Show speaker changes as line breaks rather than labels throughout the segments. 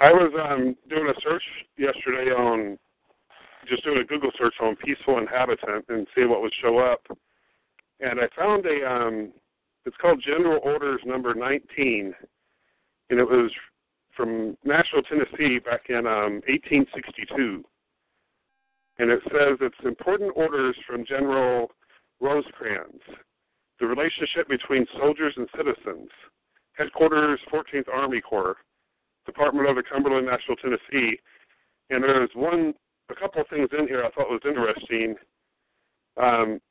I was doing a search yesterday on, just doing a Google search on peaceful inhabitant and see what would show up. And I found it's called General Orders number 19, and it was from Nashville, Tennessee back in 1862. And it says it's important orders from General Rosecrans, the relationship between soldiers and citizens, headquarters 14th Army Corps, Department of the Cumberland, Nashville, Tennessee. And there's a couple of things in here I thought was interesting.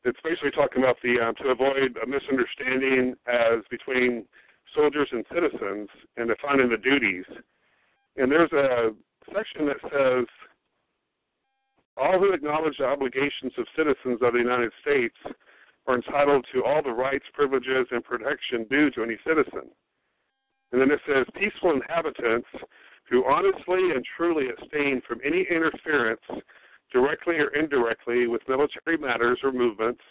It's basically talking about to avoid a misunderstanding as between soldiers and citizens and defining the duties. And there's a section that says, all who acknowledge the obligations of citizens of the United States are entitled to all the rights, privileges, and protection due to any citizen. And then it says, peaceful inhabitants who honestly and truly abstain from any interference, directly or indirectly, with military matters or movements,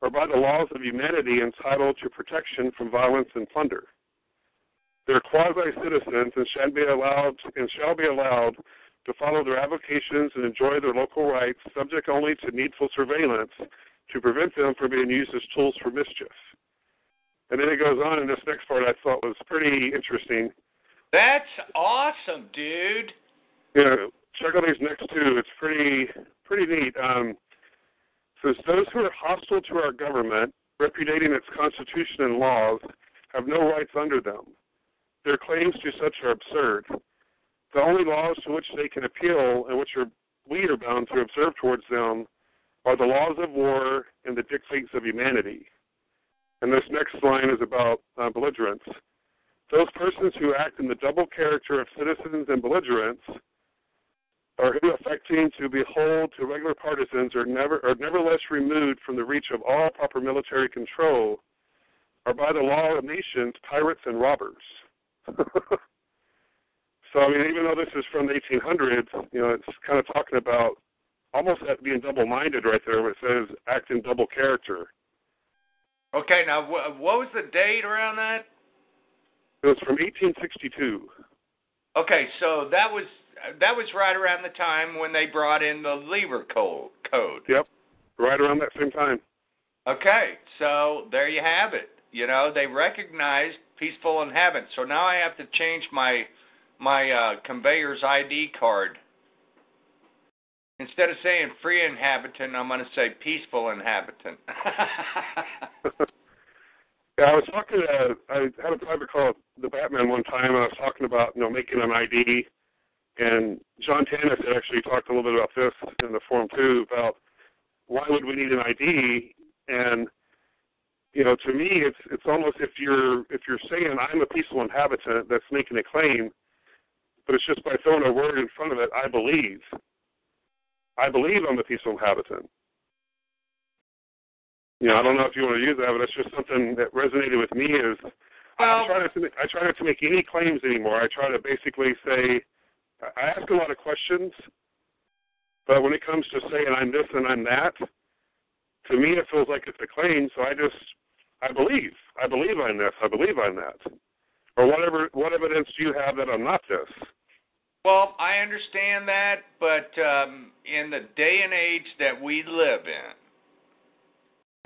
are by the laws of humanity entitled to protection from violence and plunder. They are quasi-citizens and shall be allowed to follow their avocations and enjoy their local rights, subject only to needful surveillance to prevent them from being used as tools for mischief. And then it goes on, and this next part I thought was pretty interesting.
That's awesome, dude.
Check out these next two. It's pretty neat. Says, those who are hostile to our government, repudiating its constitution and laws, have no rights under them. Their claims to such are absurd. The only laws to which they can appeal and which we are bound to observe towards them are the laws of war and the dictates of humanity. And this next line is about belligerents. Those persons who act in the double character of citizens and belligerents, or who affecting to behold to regular partisans are nevertheless removed from the reach of all proper military control, are by the law of nations pirates and robbers. So, I mean, even though this is from the 1800s, it's kind of talking about almost that being double-minded right there, where it says act in double character.
Okay, now what was the date around that?
It was from 1862.
Okay, so that was right around the time when they brought in the Lever Code.
Yep, right around that same time.
Okay, so there you have it. They recognized peaceful inhabitants. So now I have to change my conveyor's ID card. Instead of saying free inhabitant, I'm going to say peaceful inhabitant.
Yeah, I was talking to, I had a private call with the Batman one time, and I was talking about, making an ID, and John Tannis had actually talked a little bit about this in the forum too, about why would we need an ID, and, to me, it's almost if you're saying I'm a peaceful inhabitant, that's making a claim, but it's just by throwing a word in front of it, I believe I'm a peaceful inhabitant. I don't know if you want to use that, but it's just something that resonated with me. I try not to make any claims anymore. I try to basically say, I ask a lot of questions, but when it comes to saying I'm this and I'm that, to me it feels like it's a claim. So I believe I'm this, I believe I'm that, or what evidence do you have that I'm not this?
Well, I understand that, but in the day and age that we live in,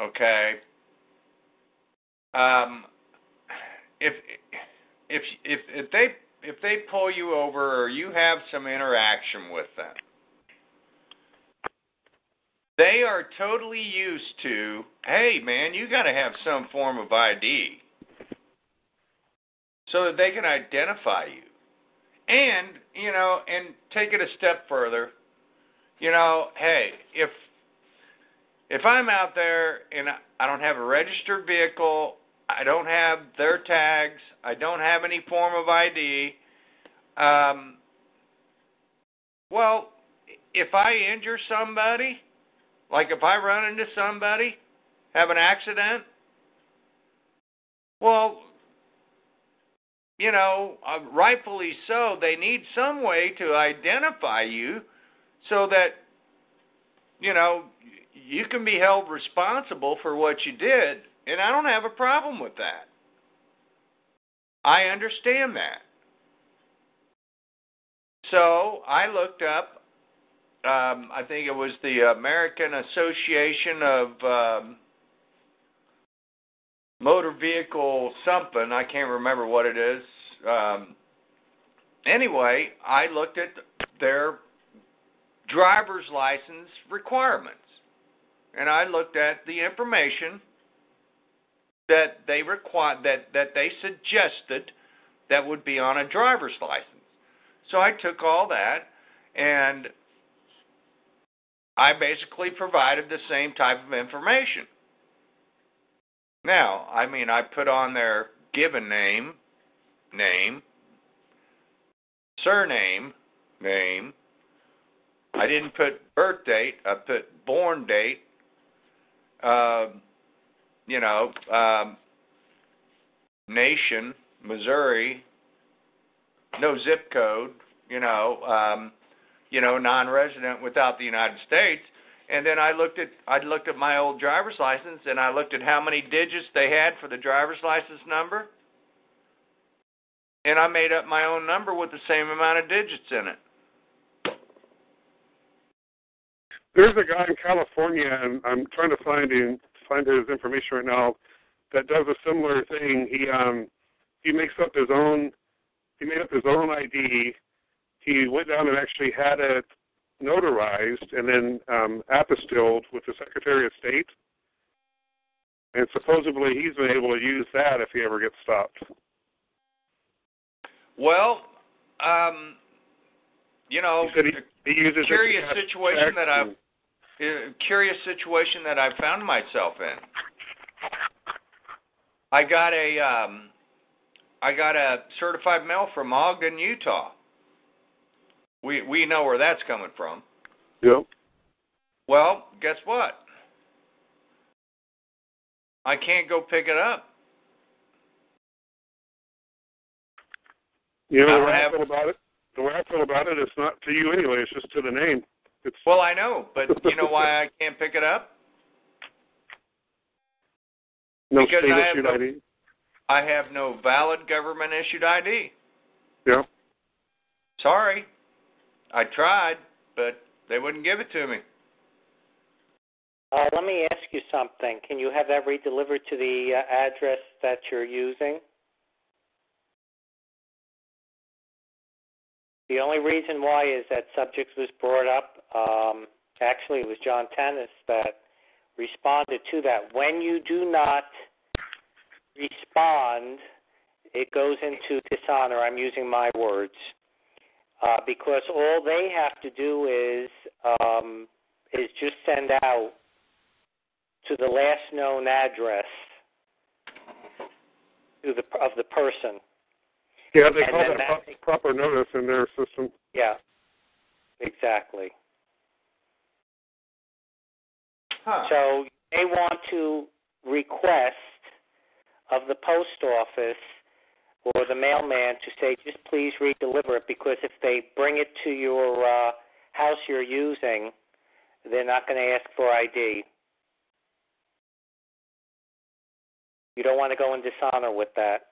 okay, if they pull you over or you have some interaction with them, they are totally used to, hey man, you got to have some form of ID so that they can identify you. And, and take it a step further, hey, if I'm out there and I don't have a registered vehicle, I don't have their tags, I don't have any form of ID, well, if I injure somebody, like if I run into somebody, have an accident, well, rightfully so, they need some way to identify you so that, you can be held responsible for what you did, and I don't have a problem with that. I understand that. So I looked up, I think it was the American Association of Motor Vehicle something. I can't remember what it is. Anyway, I looked at their driver's license requirements, and I looked at the information that they that they suggested that would be on a driver's license. So I took all that, and I basically provided the same type of information. Now, I mean, I put on their given name, surname, name. I didn't put birth date. I put born date. Nation, Missouri. No zip code. Non-resident without the United States. And then I looked at my old driver's license, and I looked at how many digits they had for the driver's license number, and I made up my own number with the same amount of digits in it.
There's a guy in California, and I'm trying to find his information right now, that does a similar thing. He makes up his own. He made up his own ID. He went down and actually had it notarized and then apostilled with the Secretary of State. And supposedly he's been able to use that if he ever gets stopped.
Well,
he said he uses
curious situation that I found myself in. I got a certified mail from Ogden, Utah. We know where that's coming from.
Yep.
Well, guess what? I can't go pick it up.
You know, the way I feel about it, it's not to you anyway. It's just to the name.
Well, I know, but you know why I can't pick it up?
No
because
state-issued ID?
I have no valid government-issued ID.
Yeah.
Sorry. I tried, but they wouldn't give it to me.
Let me ask you something. Can you have that redelivered to the address that you're using? The only reason why is that subject was brought up. Actually, it was John Tennis that responded to that. When you do not respond, it goes into dishonor. I'm using my words. Because all they have to do is just send out to the last known address of the person.
Yeah, they call that proper notice in their system.
Yeah, exactly.
Huh.
So they want to request of the post office or the mailman to say, just please redeliver it, because if they bring it to your house you're using, they're not going to ask for ID. You don't want to go in dishonor with that.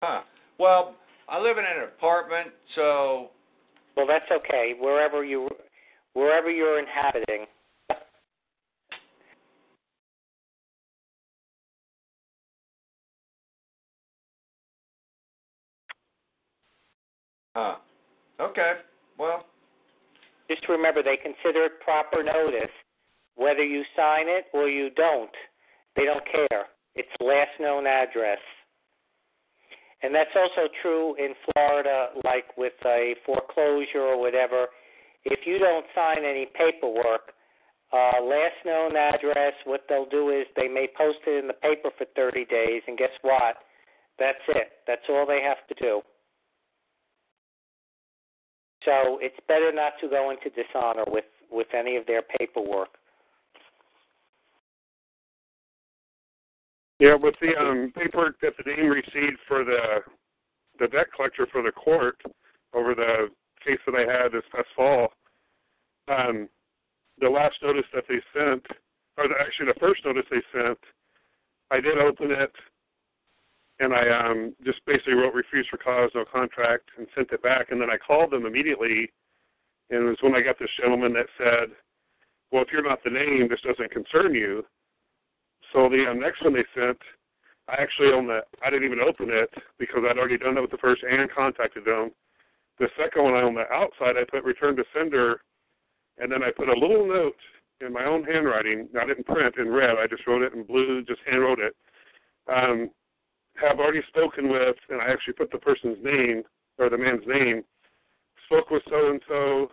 Huh. Well, I live in an apartment, so...
Well, that's okay. Wherever you're inhabiting.
Huh. Okay. Well...
Just remember, they consider it proper notice. Whether you sign it or you don't, they don't care. It's last known address. And that's also true in Florida, like with a foreclosure or whatever. If you don't sign any paperwork, last known address, what they'll do is they may post it in the paper for 30 days, and guess what? That's it. That's all they have to do. So it's better not to go into dishonor with any of their paperwork.
Yeah, with the paperwork that the dean received for the debt collector for the court over the case that I had this past fall, the last notice that they sent, or actually the first notice they sent, I did open it, and I just basically wrote refuse for cause, no contract, and sent it back. And then I called them immediately, and it was when I got this gentleman that said, well, if you're not the name, this doesn't concern you. So the next one they sent, I actually I didn't even open it because I'd already done it with the first and contacted them. The second one on the outside, I put return to sender, and then I put a little note in my own handwriting. I didn't print in red. I just wrote it in blue, just hand wrote it. Have already spoken with, and I actually put the person's name, or the man's name, spoke with so-and-so.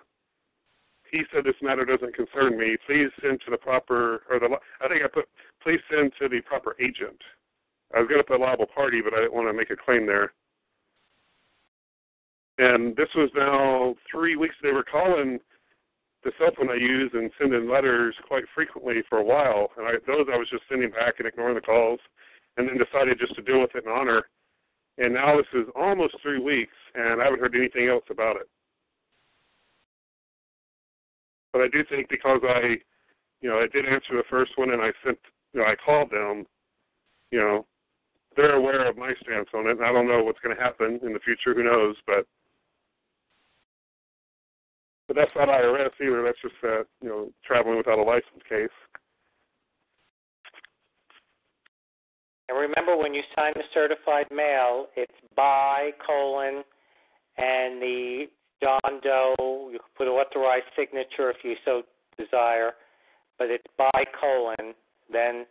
He said this matter doesn't concern me. Please send to the proper, I think I put, please send to the proper agent. I was going to put liable party, but I didn't want to make a claim there. And this was now 3 weeks. They were calling the cell phone I use and sending letters quite frequently for a while. And those I was just sending back and ignoring the calls, and then decided just to deal with it in honor. And now this is almost 3 weeks, and I haven't heard anything else about it. But I do think because I did answer the first one and I called them, they're aware of my stance on it. And I don't know what's going to happen in the future. Who knows? But that's not IRS either. That's just traveling without a license case.
And remember, when you sign the certified mail, it's by, and the John Doe, you can put authorized signature if you so desire, but it's by, then,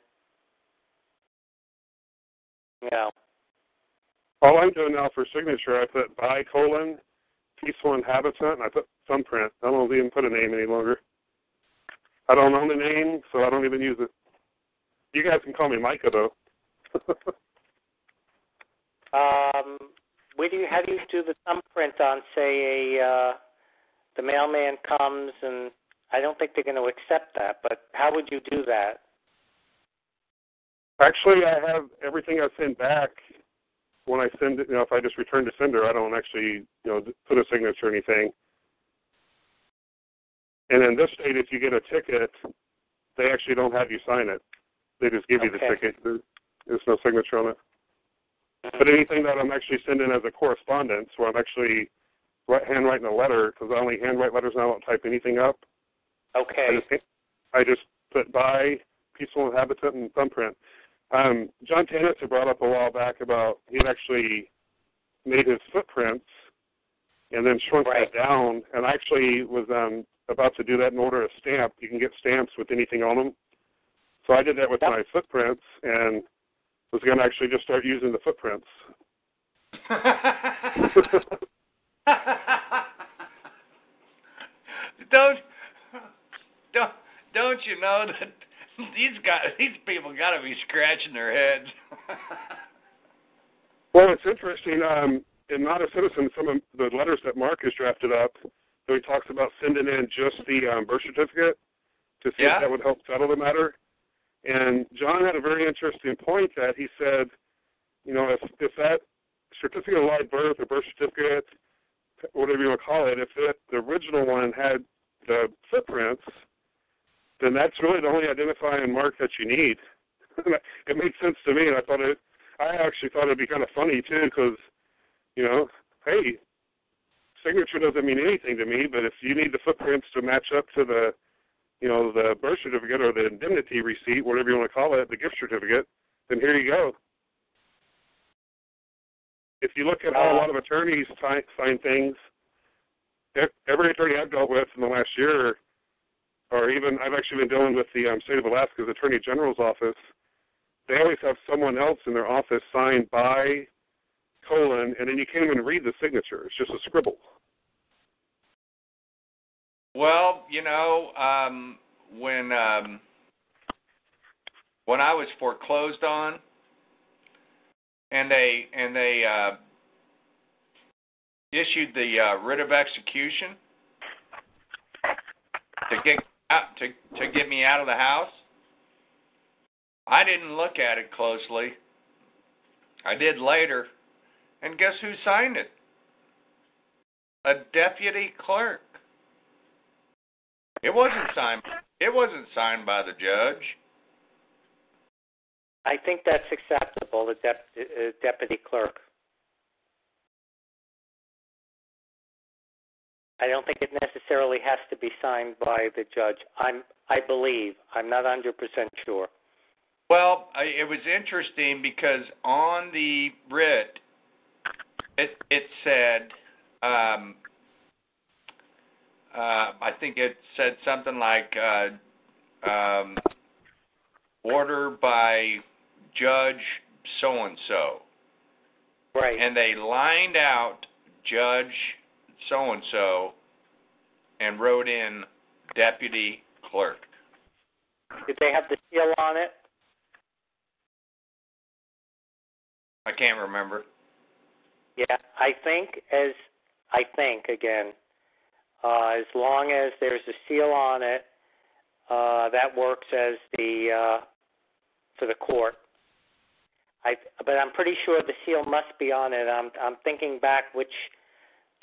All I'm doing now for signature, I put by, peaceful inhabitant, and I put thumbprint. I don't even put a name any longer. I don't own the name, so I don't even use it. You guys can call me Micha, though.
How do you do the thumbprint on, say, the mailman comes, and I don't think they're going to accept that, but how would you do that?
Actually, I have everything I send back. When I send it, if I just return to sender, I don't actually, put a signature or anything. And in this state, if you get a ticket, they actually don't have you sign it. They just give you the ticket. There's no signature on it. But anything that I'm actually sending as a correspondence, where I'm actually handwriting a letter, because I only handwrite letters and I don't type anything up.
Okay.
I just put by, peaceful inhabitant, and thumbprint. John Tannis had brought up a while back about he had actually made his footprints and then shrunk that down, and I actually was about to do that and order a stamp. You can get stamps with anything on them. So I did that with my footprints and was going to actually just start using the footprints.
Don't you know that these people got to be scratching their heads?
Well, it's interesting. In Not a Citizen, some of the letters that Mark has drafted up, so he talks about sending in just the birth certificate to see if that would help settle the matter. And John had a very interesting point that he said, if that certificate of live birth or birth certificate, whatever you want to call it, if the original one had the footprints, then that's really the only identifying mark that you need. It made sense to me, and I actually thought it'd be kind of funny too, because, hey, signature doesn't mean anything to me, but if you need the footprints to match up to the birth certificate or the indemnity receipt, whatever you want to call it, the gift certificate, then here you go. If you look at how a lot of attorneys sign things, every attorney I've dealt with in the last year, or even I've actually been dealing with the state of Alaska's Attorney General's office, they always have someone else in their office sign by, and then you can't even read the signature. It's just a scribble.
Well, when I was foreclosed on, and they issued the writ of execution to get me out of the house, I didn't look at it closely. I did later, and guess who signed it? A deputy clerk. It wasn't signed by the judge.
I think that's acceptable, the deputy clerk. I don't think it necessarily has to be signed by the judge. I believe. I'm not 100% sure.
Well, it was interesting because on the writ, it said, I think it said something like order by Judge so-and-so.
Right.
And they lined out Judge so-and-so and wrote in deputy clerk.
Did they have the seal on it?
I can't remember.
Yeah, I think again, as long as there's a seal on it, that works as the for the court. But I'm pretty sure the seal must be on it. I'm thinking back which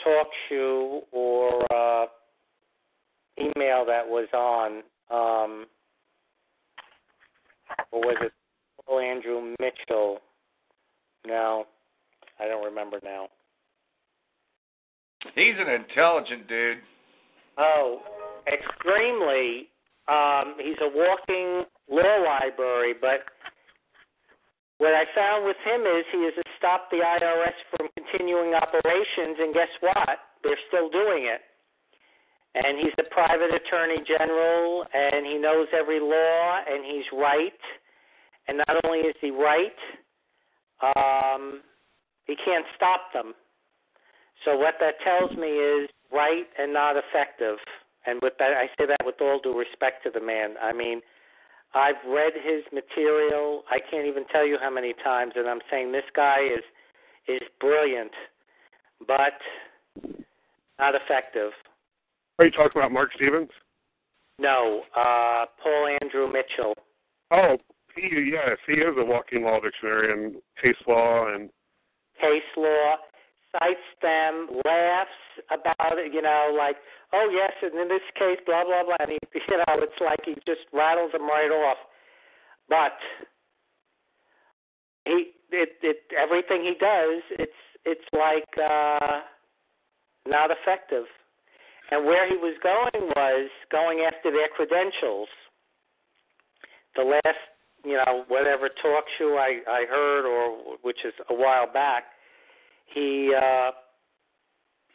talk show or email that was on, or was it Paul Andrew Mitchell? No, I don't remember now.
He's an intelligent dude.
Oh, extremely. He's a walking law library, but what I found with him is he has stopped the IRS from continuing operations, and guess what? They're still doing it. And he's the private attorney general, and he knows every law, and he's right. And not only is he right, he can't stop them. So what that tells me is right and not effective. And with that, I say that with all due respect to the man. I mean, I've read his material. I can't even tell you how many times, and I'm saying this guy is brilliant, but not effective.
Are you talking about Mark Stevens?
No, Paul Andrew Mitchell.
Oh, he is a walking law dictionary and case law and
case law, cites them, laughs about it, like, oh, yes, and in this case, blah, blah, blah. And it's like he just rattles them right off. But everything he does, it's like not effective. And where he was going after their credentials. The last, whatever talk show I heard, or which is a while back, he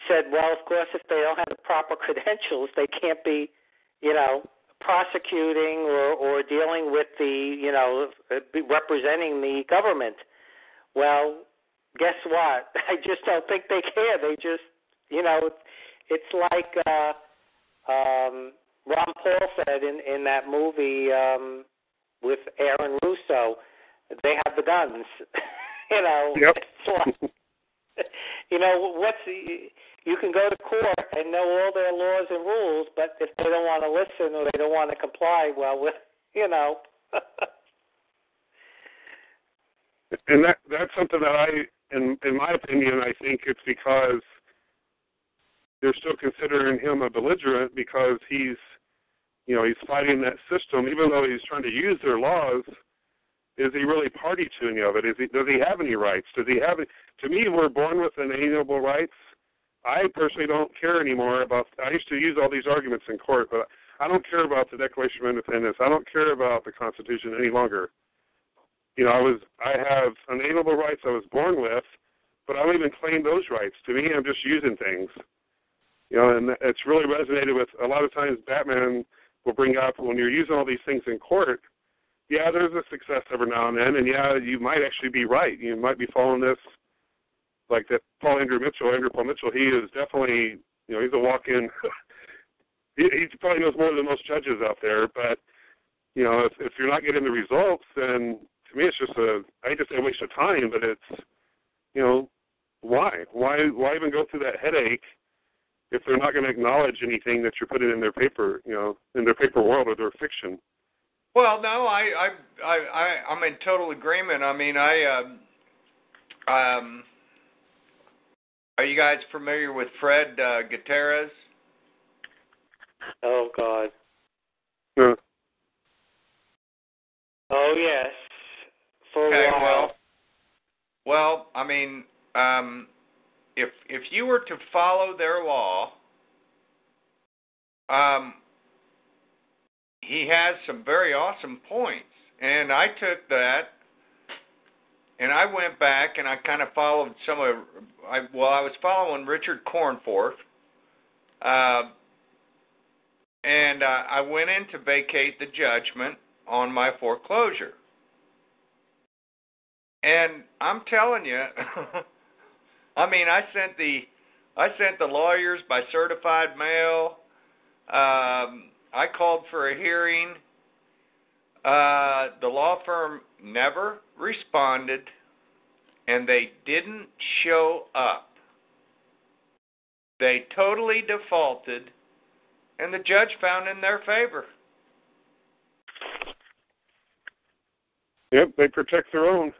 said, well, of course, if they don't have the proper credentials, they can't be, prosecuting or dealing with representing the government. Well, guess what? I just don't think they care. They just, it's like Ron Paul said in that movie with Aaron Russo, they have the guns.
Yep.
It's like, you can go to court and know all their laws and rules, but if they don't want to listen or they don't want to comply, well,
And that's something that in my opinion, I think it's because they're still considering him a belligerent because he's fighting that system, even though he's trying to use their laws. Is he really party to any of it? Does he have any rights? To me, we're born with inalienable rights. I personally don't care anymore about. I used to use all these arguments in court, but I don't care about the Declaration of Independence. I don't care about the Constitution any longer. I have inalienable rights I was born with, but I don't even claim those rights. To me, I'm just using things. And it's really resonated with a lot of times. Batman will bring up when you're using all these things in court. Yeah, there's a success every now and then, and yeah, you might actually be right. You might be following this, like that Paul Mitchell, he is definitely, he's a walk-in. he probably knows more than most judges out there, but, if you're not getting the results, then to me it's just I hate to say a waste of time, but it's, why? Why even go through that headache if they're not going to acknowledge anything that you're putting in their paper, in their paper world or their fiction?
Well, no, I'm in total agreement. I mean, are you guys familiar with Fred Gutierrez?
Oh, God.
Yeah.
Oh, yes. for a
Okay,
while.
well, I mean, if you were to follow their law, he has some very awesome points, and I took that, and I went back and I kind of followed I was following Richard Cornforth, and I went in to vacate the judgment on my foreclosure. And I'm telling you, I mean, I sent the lawyers by certified mail. I called for a hearing. The law firm never responded, and they didn't show up. They totally defaulted, and the judge found in their favor.
Yep, they protect their own.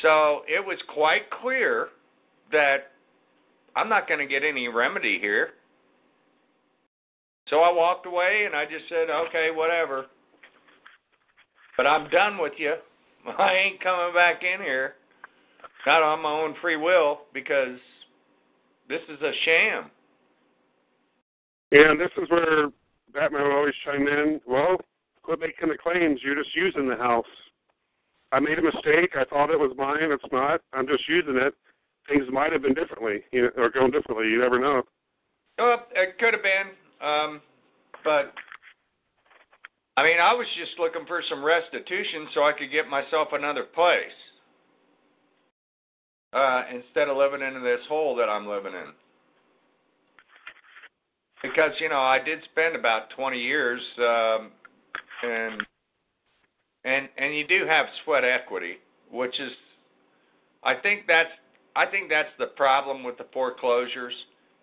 So it was quite clear that I'm not going to get any remedy here. So I walked away and I just said, okay, whatever. But I'm done with you. I ain't coming back in here. Not on my own free will, because this is a sham.
Yeah, and this is where Batman would always chime in. Well, quit making the claims. You're just using the house. I made a mistake. I thought it was mine. It's not. I'm just using it. Things might have been differently, or going differently. You never know.
Oh, it could have been. But, I mean, I was just looking for some restitution so I could get myself another place. Instead of living in this hole that I'm living in. Because, I did spend about 20 years, and you do have sweat equity, which is, I think that's the problem with the foreclosures,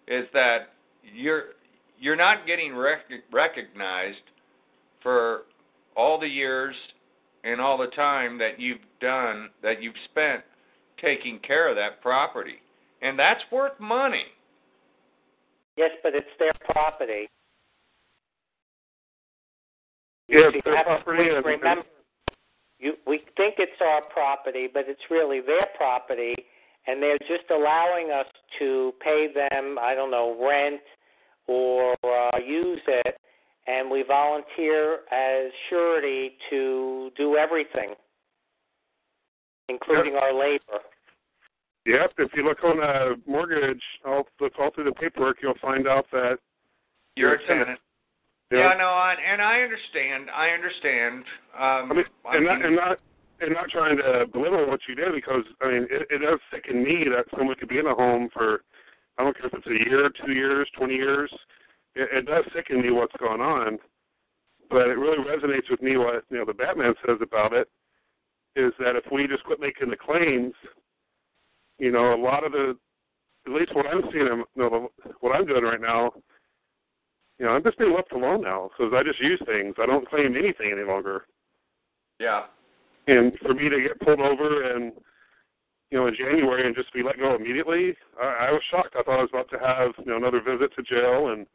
is that you're not getting recognized for all the years and all the time that you've spent taking care of that property, and that's worth money.
Yes, but it's their property.
Yeah,
You
their
have
property.
to remember, we think it's our property, but it's really their property, and they're just allowing us to pay them, I don't know, rent or use it, and we volunteer as surety to do everything, including our labor.
Yep, if you look on a mortgage, all through the paperwork, you'll find out that
you're a tenant.
Yep.
Yeah, no, and I understand.
And not trying to belittle what you did, because it does sicken me that someone could be in a home for, I don't care if it's a year, 2 years, 20 years. It does sicken me what's going on, but it really resonates with me what the Batman says about it, is that if we just quit making the claims, a lot of at least what I'm seeing, what I'm doing right now, I'm just being left alone now, because I just use things. I don't claim anything any longer.
Yeah.
And for me to get pulled over and, in January and just be let go immediately, I was shocked. I thought I was about to have, another visit to jail, and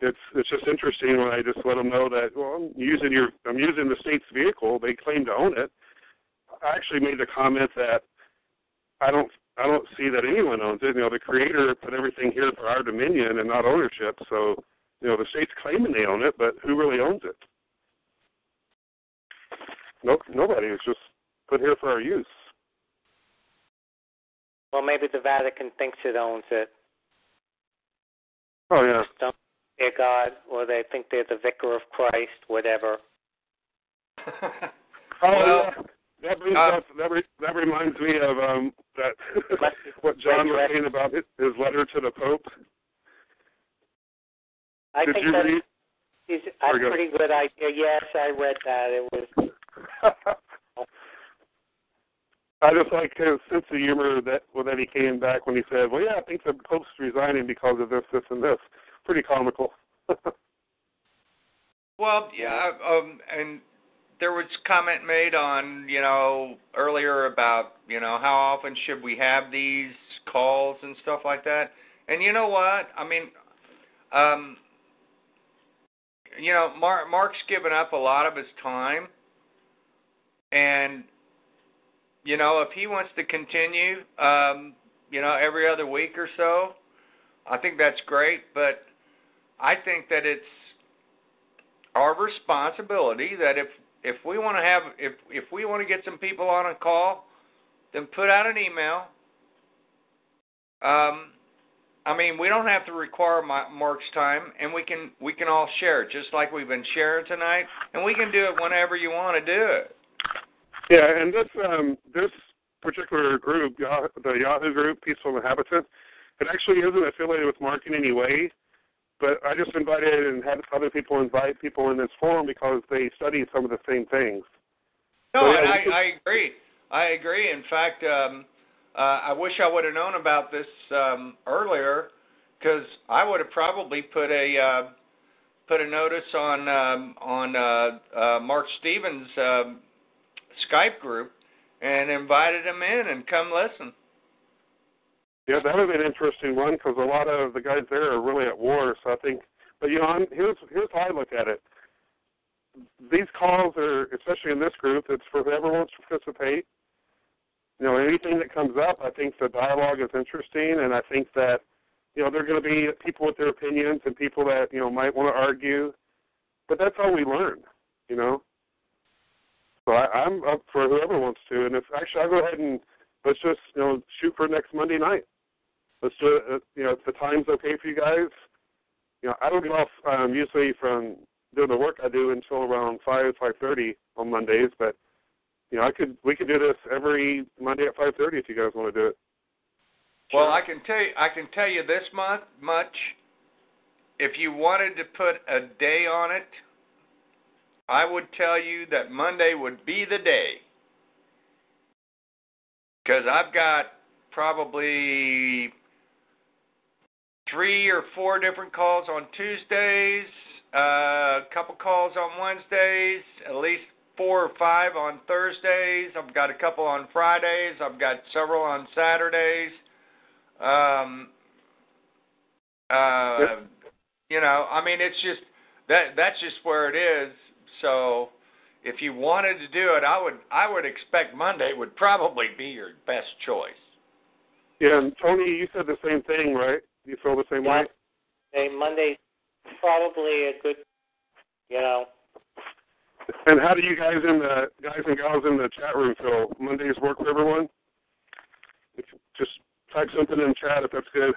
it's just interesting when I just let them know that, well, I'm using the state's vehicle. They claim to own it. I actually made the comment that I don't see that anyone owns it. The Creator put everything here for our dominion and not ownership. So, the state's claiming they own it, but who really owns it? Nope, nobody. It's just put here for our use.
Well, maybe the Vatican thinks it owns it.
Oh, yeah.
Don't they're God, or they think they're the vicar of Christ, whatever.
Well, that reminds me of that what John was saying about his letter to the Pope.
I
Did
think
you
that's
read?
a pretty good idea. Yes, I read that. It was.
I just like his sense of humor that he came back when he said, "Well, yeah, I think the Pope's resigning because of this, this, and this." Pretty comical.
Well, yeah, and there was comment made on, earlier about, how often should we have these calls and stuff like that. And you know what? I mean, Mark's given up a lot of his time And, if he wants to continue, every other week or so, I think that's great. But I think that it's our responsibility that if we want to if we want to get some people on a call, then put out an email. We don't have to require Mark's time, and we can all share it, just like we've been sharing tonight, and we can do it whenever you want to do it.
Yeah, and this particular group, the Yahoo group, Peaceful Inhabitant, it actually isn't affiliated with Mark in any way, but I just invited and had other people invite people in this forum because they study some of the same things.
No, so, yeah, and I agree. I agree. In fact, I wish I would have known about this earlier, because I would have probably put a notice on Mark Stevens' Skype group and invited him in and come listen.
Yeah, that would be an interesting one, because a lot of the guys there are really at war. So I think, but here's how I look at it. These calls are, especially in this group, it's for whoever wants to participate. Anything that comes up, I think the dialogue is interesting, and I think that, there are going to be people with their opinions and people that, might want to argue, but that's how we learn, So I'm up for whoever wants to, and I'll go ahead and let's just, shoot for next Monday night. Let's do it, if the time's okay for you guys. I don't get off usually from doing the work I do until around 5:30 on Mondays, but we could do this every Monday at 5:30 if you guys want to do it.
Well, I can tell you this much. If you wanted to put a day on it, I would tell you that Monday would be the day. Because I've got probably 3 or 4 different calls on Tuesdays, a couple calls on Wednesdays, at least 4 or 5 on Thursdays. I've got a couple on Fridays. I've got several on Saturdays. It's just that's just where it is. So if you wanted to do it, I would expect Monday would probably be your best choice.
Yeah, and Tony, you said the same thing, right? You feel the same way?
Hey, Monday's probably a good,
And how do you guys and gals in the chat room feel? Mondays work for everyone? Just type something in the chat if that's good.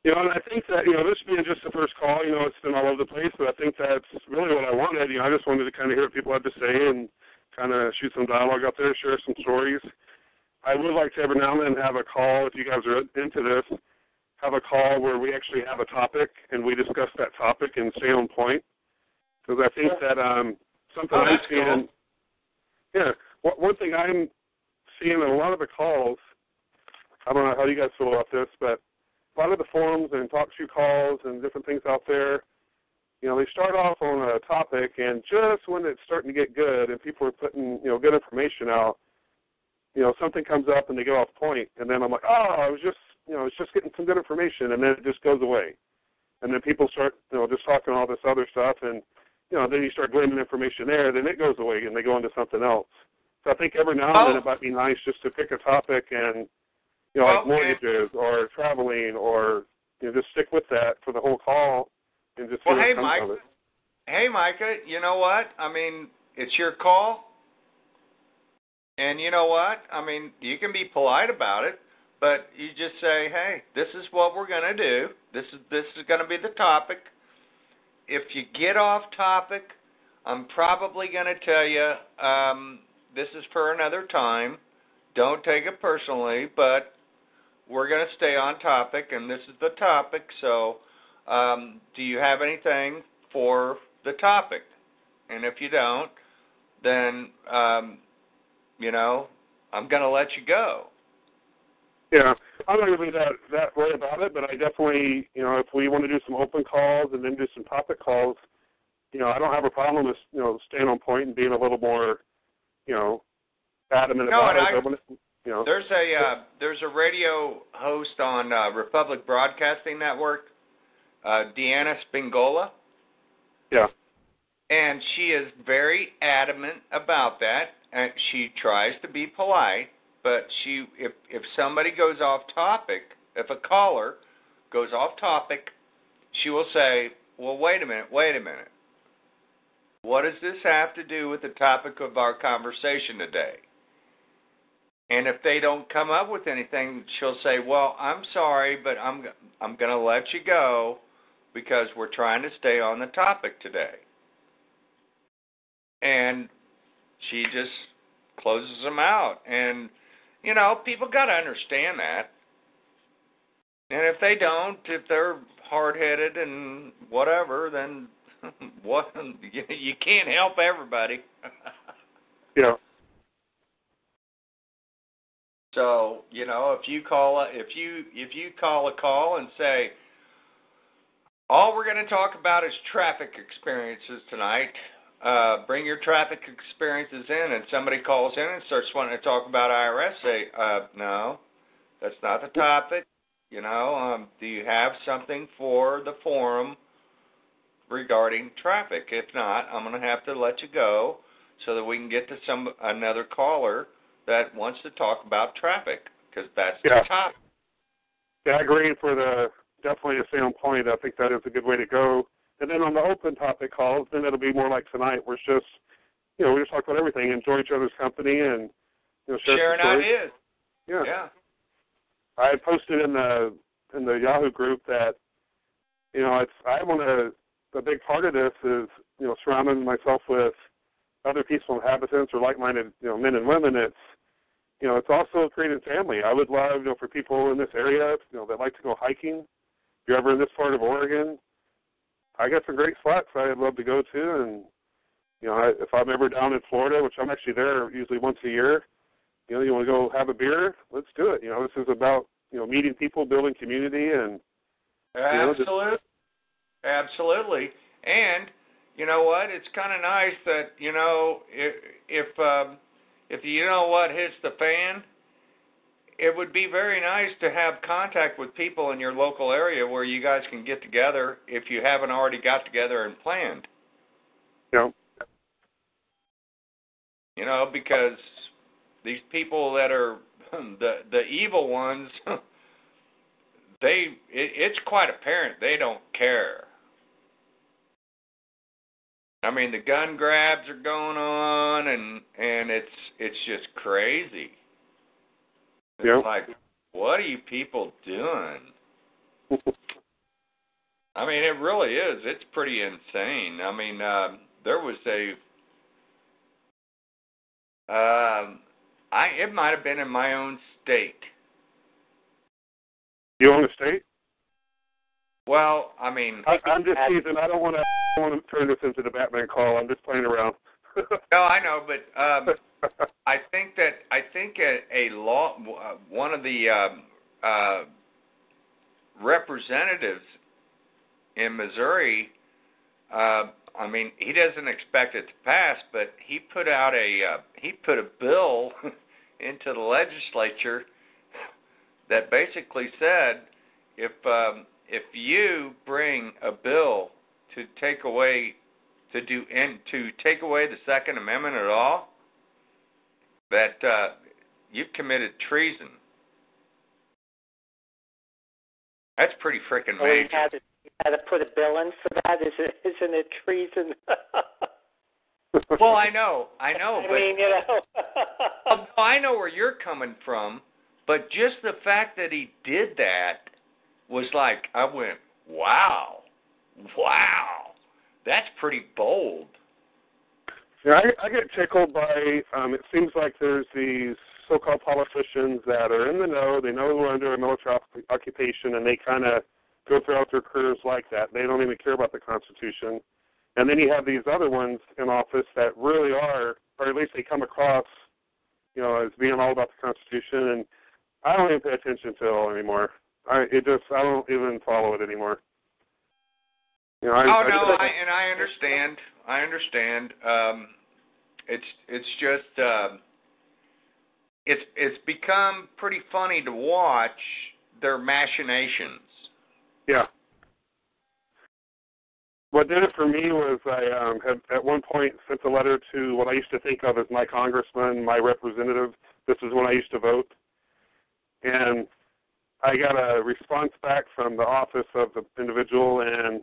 And I think that, this being just the first call, it's been all over the place, but I think that's really what I wanted. I just wanted to kind of hear what people had to say and kind of shoot some dialogue out there, share some stories. I would like to every now and then have a call, if you guys are into this, have a call where we actually have a topic and we discuss that topic and stay on point. Because I think that something I'm seeing, cool. Yeah, one thing I'm seeing in a lot of the calls, I don't know how you guys feel about this, but a lot of the forums and talk show calls and different things out there, they start off on a topic, and just when it's starting to get good and people are putting, good information out, something comes up and they go off point, and then I'm like, I was just getting some good information, and then it just goes away. And then people start, just talking all this other stuff, and, then you start gleaning information there, then it goes away, and they go into something else. So I think every now and then it might be nice just to pick a topic and, like mortgages or traveling, or just stick with that for the whole call and just see what comes of it.
Hey, Micah, you know what? It's your call, and you know what? You can be polite about it, but you just say, hey, this is what we're going to do. This is going to be the topic. If you get off topic, I'm probably going to tell you this is for another time. Don't take it personally, but we're going to stay on topic, and this is the topic. So do you have anything for the topic? And if you don't, then, I'm going to let you go.
Yeah, I'm not going to be that worried about it, but I definitely, if we want to do some open calls and then do some topic calls, I don't have a problem with, staying on point and being a little more, adamant about it.
There's a radio host on Republic Broadcasting Network, Deanna Spingola.
Yeah.
And she is very adamant about that. And she tries to be polite, but if somebody goes off topic, if a caller goes off topic, she will say, well, wait a minute. What does this have to do with the topic of our conversation today? And if they don't come up with anything, she'll say, well, I'm sorry, but I'm going to let you go because we're trying to stay on the topic today. And she just closes them out. And, people got to understand that. And if they don't, if they're hard-headed and whatever, then what? You can't help everybody.
Yeah.
So, if you call a call and say, all we're going to talk about is traffic experiences tonight, bring your traffic experiences in, and somebody calls in and starts wanting to talk about IRS, say, no, that's not the topic. Do you have something for the forum regarding traffic? If not, I'm going to have to let you go so that we can get to another caller that wants to talk about traffic, because that's the topic.
Yeah, I agree. Definitely to stay on point, I think that is a good way to go. And then on the open topic calls, then it'll be more like tonight, where it's just, we just talk about everything, enjoy each other's company, and
sharing ideas.
Yeah. I had posted in the Yahoo group that, a big part of this is, surrounding myself with other peaceful inhabitants or like-minded, men and women. It's also creating family. I would love, for people in this area, that like to go hiking. If you're ever in this part of Oregon, I got some great spots I'd love to go to. And, if I'm ever down in Florida, which I'm actually there usually once a year, you want to go have a beer, let's do it. This is about, meeting people, building community, and
Absolutely. And you know what? It's kind of nice that, if what hits the fan, it would be very nice to have contact with people in your local area where you guys can get together if you haven't already got together and planned.
Yeah.
Because these people that are the evil ones, it's quite apparent they don't care. I mean, the gun grabs are going on, and it's just crazy. It's like, what are you people doing? I mean, it really is. It's pretty insane. I mean, there was it might have been in my own state.
You own a state?
Well, I mean,
I'm just teasing. I don't want to turn this into the Batman call. I'm just playing around.
No, I know, but I think a law, one of the representatives in Missouri, I mean, he doesn't expect it to pass, but he put a bill into the legislature that basically said if you bring a bill to take away the Second Amendment at all, that you've committed treason. That's pretty freaking major.
You had to put a bill in for that. Isn't it treason?
Well, I know.
I
but
mean,
I know where you're coming from, but just the fact that he did that was like, I went, wow, that's pretty bold.
Yeah, I get tickled by, it seems like there's these so-called politicians that are in the know, they know we're under a military occupation, and they kind of go throughout their careers like that. They don't even care about the Constitution. And then you have these other ones in office that really are, or at least they come across, as being all about the Constitution, and I don't even pay attention to it all anymore. I don't even follow it anymore.
I understand. I understand. It's just it's become pretty funny to watch their machinations.
Yeah. what did it for me was I had at one point sent a letter to what I used to think of as my congressman, my representative. This is when I used to vote. And I got a response back from the office of the individual, and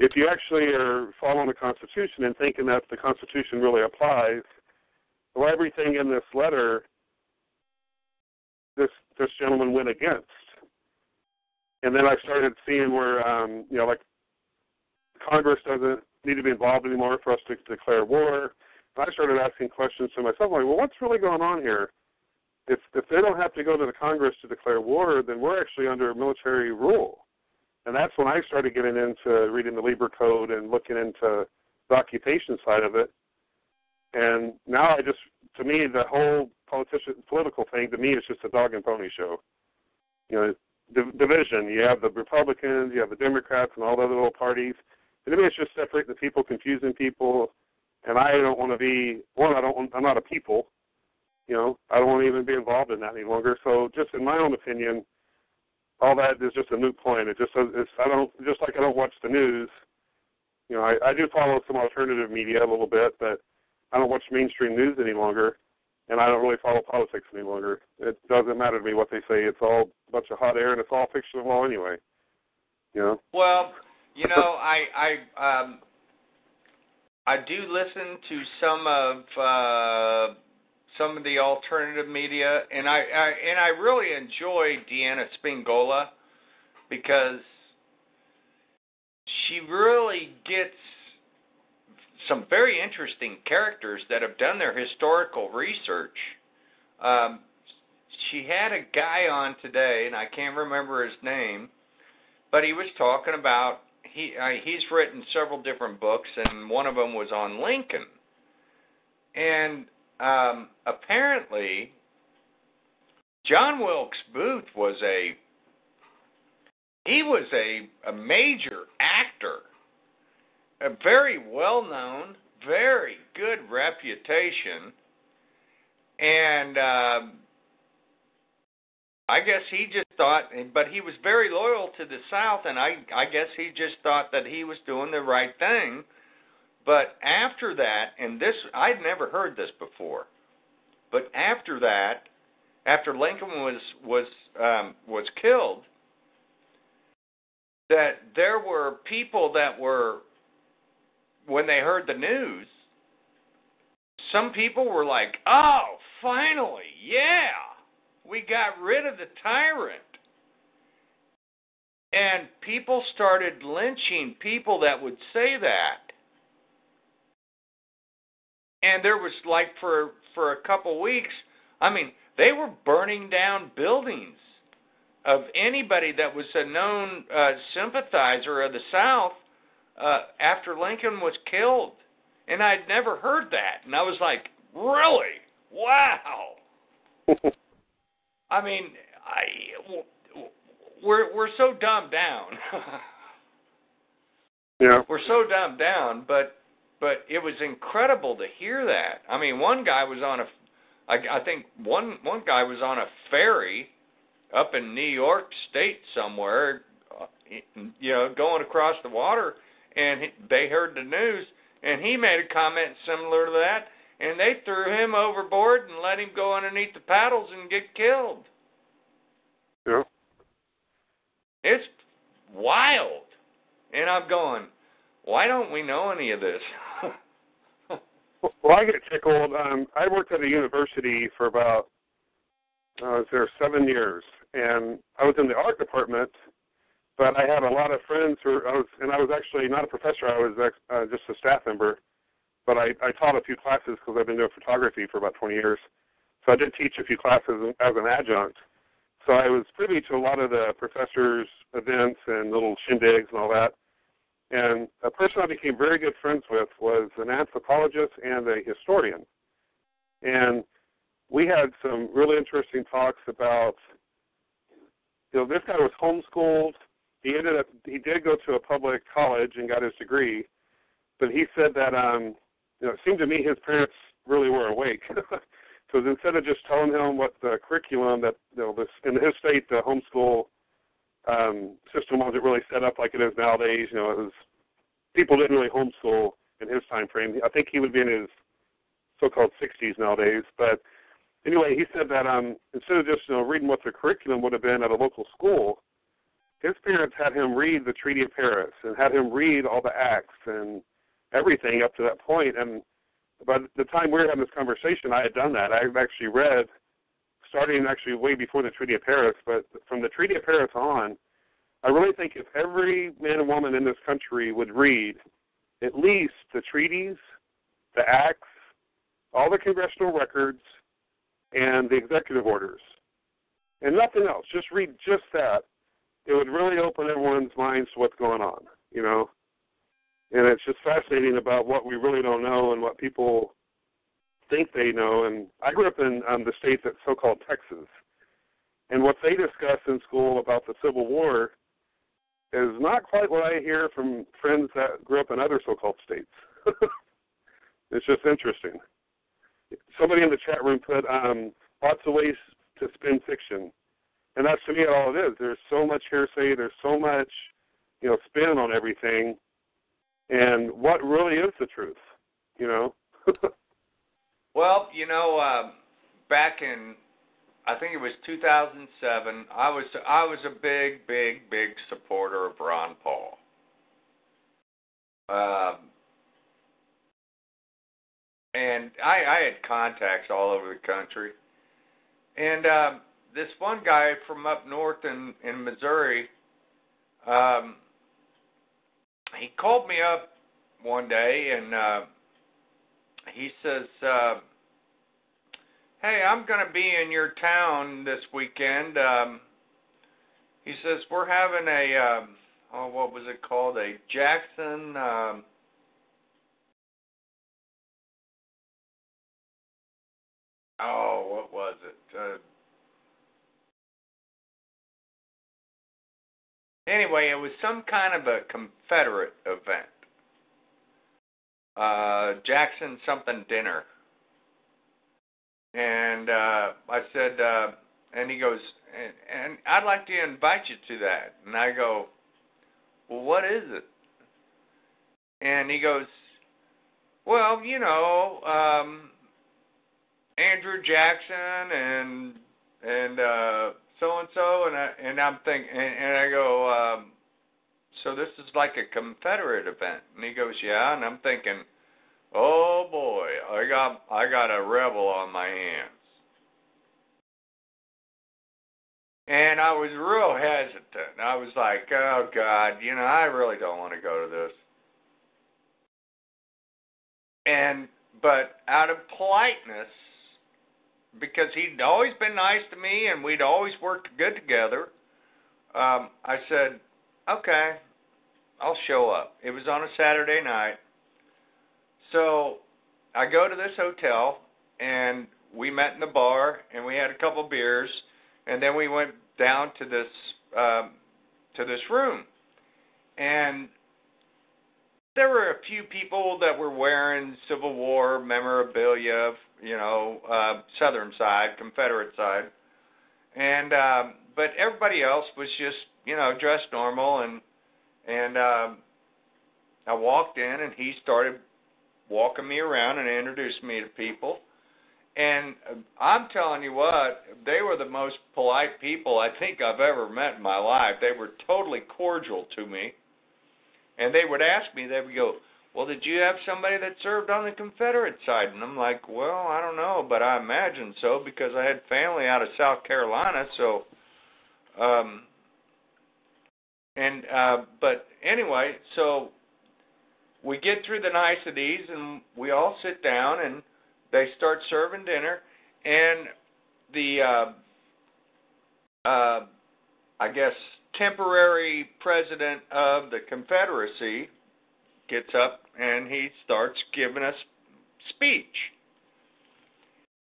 if you actually are following the Constitution and thinking that the Constitution really applies, well, everything in this letter, this gentleman went against. And then I started seeing where, like Congress doesn't need to be involved anymore for us to declare war. And I started asking questions to myself, like, well, what's really going on here? If they don't have to go to the Congress to declare war, then we're actually under military rule. And that's when I started getting into reading the Lieber Code and looking into the occupation side of it. And now to me, the whole political thing, to me, is just a dog and pony show. Division. You have the Republicans, you have the Democrats, and all the other little parties. And to me, it's just separating the people, confusing people. And I don't want to be, I'm not a people. I don't want to even be involved in that any longer. So just in my own opinion, all that is just a moot point. Just like I don't watch the news. I do follow some alternative media a little bit, but I don't watch mainstream news any longer, and I don't really follow politics any longer. It doesn't matter to me what they say. It's all a bunch of hot air, and it's all fictional anyway.
Well, I do listen to some of the alternative media, and I really enjoy Deanna Spingola because she really gets some very interesting characters that have done their historical research. She had a guy on today, and I can't remember his name, but he was talking about, he's written several different books, and one of them was on Lincoln. And apparently, John Wilkes Booth was a major actor, a very well-known, very good reputation, and I guess he just thought, but he was very loyal to the South, and I guess he just thought that he was doing the right thing. But after that, and this, I'd never heard this before, but after that, after Lincoln was killed, that there were people that were, when they heard the news, some people were like, oh, finally, yeah, we got rid of the tyrant. And people started lynching people that would say that. And there was, like, for a couple weeks, they were burning down buildings of anybody that was a known sympathizer of the South after Lincoln was killed. And I'd never heard that. And I was like, really? Wow. We're so dumbed down.
Yeah.
We're so dumbed down, but it was incredible to hear that. One guy was on one guy was on a ferry up in New York State somewhere, going across the water, and they heard the news, and he made a comment similar to that, and they threw him overboard and let him go underneath the paddles and get killed.
Yeah.
It's wild. And I'm going, why don't we know any of this?
Well, I get tickled. I worked at a university for about, I was there 7 years, and I was in the art department, but I had a lot of friends I was actually not a professor, I was just a staff member, but I taught a few classes because I've been doing photography for about 20 years. So I did teach a few classes as an adjunct. So I was privy to a lot of the professors' events and little shindigs and all that. And a person I became very good friends with was an anthropologist and a historian. And we had some really interesting talks about, this guy was homeschooled. He did go to a public college and got his degree, but he said that, it seemed to me his parents really were awake. Because instead of just telling him what the curriculum that, in his state, the homeschool system wasn't really set up like it is nowadays. You know, it was people didn't really homeschool in his time frame. I think he would be in his so-called 60s nowadays. But anyway, he said that instead of just reading what the curriculum would have been at a local school, his parents had him read the Treaty of Paris and had him read all the acts and everything up to that point. And by the time we were having this conversation, I had done that. I had actually read, starting actually way before the Treaty of Paris, but from the Treaty of Paris on, I really think if every man and woman in this country would read at least the treaties, the acts, all the congressional records, and the executive orders, and nothing else, just read just that, it would really open everyone's minds to what's going on, you know. And it's just fascinating about what we really don't know and what people think they know. And I grew up in the state that's so-called Texas, and what they discuss in school about the Civil War is not quite what I hear from friends that grew up in other so-called states. It's just interesting. Somebody in the chat room put lots of ways to spin fiction. And that's, to me, all it is. There's so much hearsay. There's so much, spin on everything. And what really is the truth,
Well, back in, I think it was 2007, I was a big supporter of Ron Paul. And I had contacts all over the country. And this one guy from up north in Missouri, he called me up one day and he says, hey, I'm going to be in your town this weekend. He says, we're having a, what was it called? A Jackson, what was it? Anyway, it was some kind of a Confederate event. Jackson something dinner. And I said, and he goes, and I'd like to invite you to that. And I go, well, what is it? And he goes, well, Andrew Jackson and so-and-so, and I'm thinking, and I go, so this is like a Confederate event. And he goes, yeah, and I'm thinking, oh boy, I got a rebel on my hands. And I was real hesitant. I was like, oh God, I really don't want to go to this. But out of politeness, because he'd always been nice to me and we'd always worked good together, I said, okay, I'll show up. It was on a Saturday night. So I go to this hotel, and we met in the bar, and we had a couple beers, and then we went down to this room. And there were a few people that were wearing Civil War memorabilia, Southern side, Confederate side. And but everybody else was just, dressed normal, and I walked in, and he started walking me around and introduced me to people. And I'm telling you what, they were the most polite people I think I've ever met in my life. They were totally cordial to me. And they would ask me, they would go, well, did you have somebody that served on the Confederate side? And I'm like, well, I don't know, but I imagine so because I had family out of South Carolina. So, but anyway, so we get through the niceties and we all sit down and they start serving dinner, and the, I guess, temporary president of the Confederacy gets up and he starts giving us speech.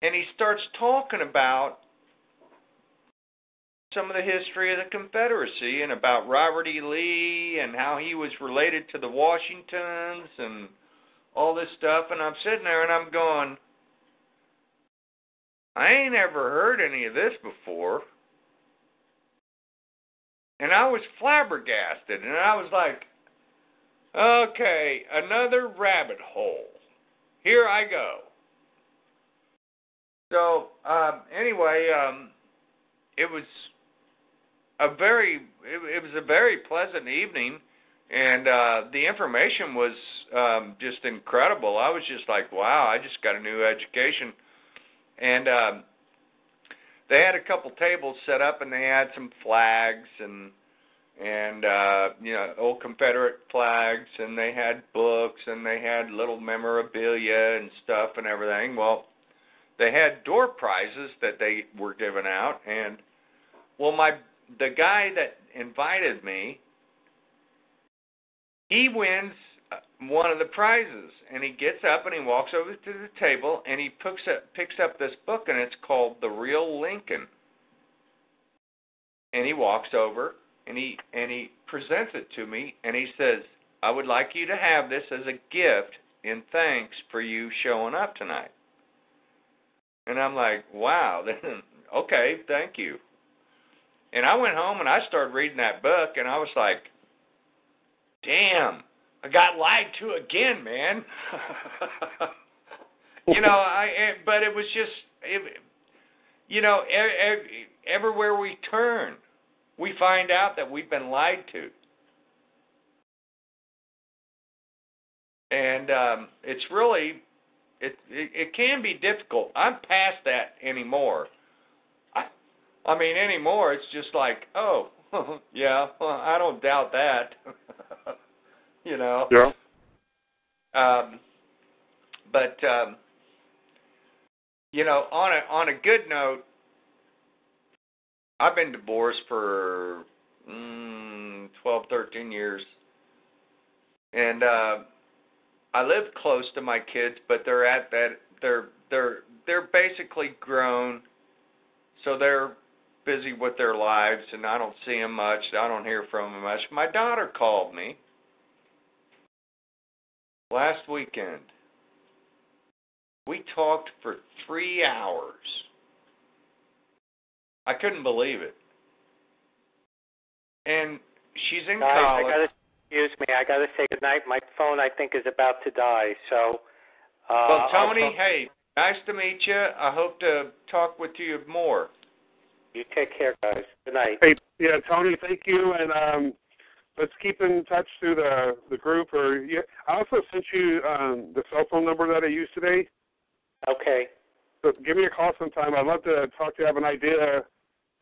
And he starts talking about some of the history of the Confederacy and about Robert E. Lee and how he was related to the Washingtons and all this stuff. And I'm sitting there and I'm going, I ain't ever heard any of this before. And I was flabbergasted, and I was like, okay, another rabbit hole. Here I go. So, anyway, it was a very pleasant evening, and the information was just incredible. I was just like, wow, I just got a new education. And they had a couple tables set up, and they had some flags and old Confederate flags, and they had books, and they had little memorabilia and stuff and everything. Well, they had door prizes that they were giving out, and the guy that invited me, he wins one of the prizes, and he gets up and he walks over to the table, and he picks up this book, and it's called The Real Lincoln. And he walks over and he presents it to me, and he says, I would like you to have this as a gift in thanks for you showing up tonight. And I'm like, wow, okay, thank you. And I went home and I started reading that book, and I was like, damn, I got lied to again, man. But it was just, everywhere we turn, we find out that we've been lied to. And it's really, it can be difficult. I'm past that anymore. Anymore it's just like, oh, yeah, well, I don't doubt that.
Yeah.
But on a good note, I've been divorced for 12, 13 years, and I live close to my kids, but they're basically grown, so they're busy with their lives, and I don't see them much. I don't hear from them much. My daughter called me last weekend. We talked for 3 hours. I couldn't believe it. And she's in college.
Excuse me, I got to say goodnight. My phone, I think, is about to die. So,
well, Tony, hey, nice to meet you. I hope to talk with you more.
You take care, guys. Good night.
Hey, yeah, Tony, thank you, and let's keep in touch through the group. I also sent you the cell phone number that I used today.
Okay.
So give me a call sometime. I'd love to talk to you. I have an idea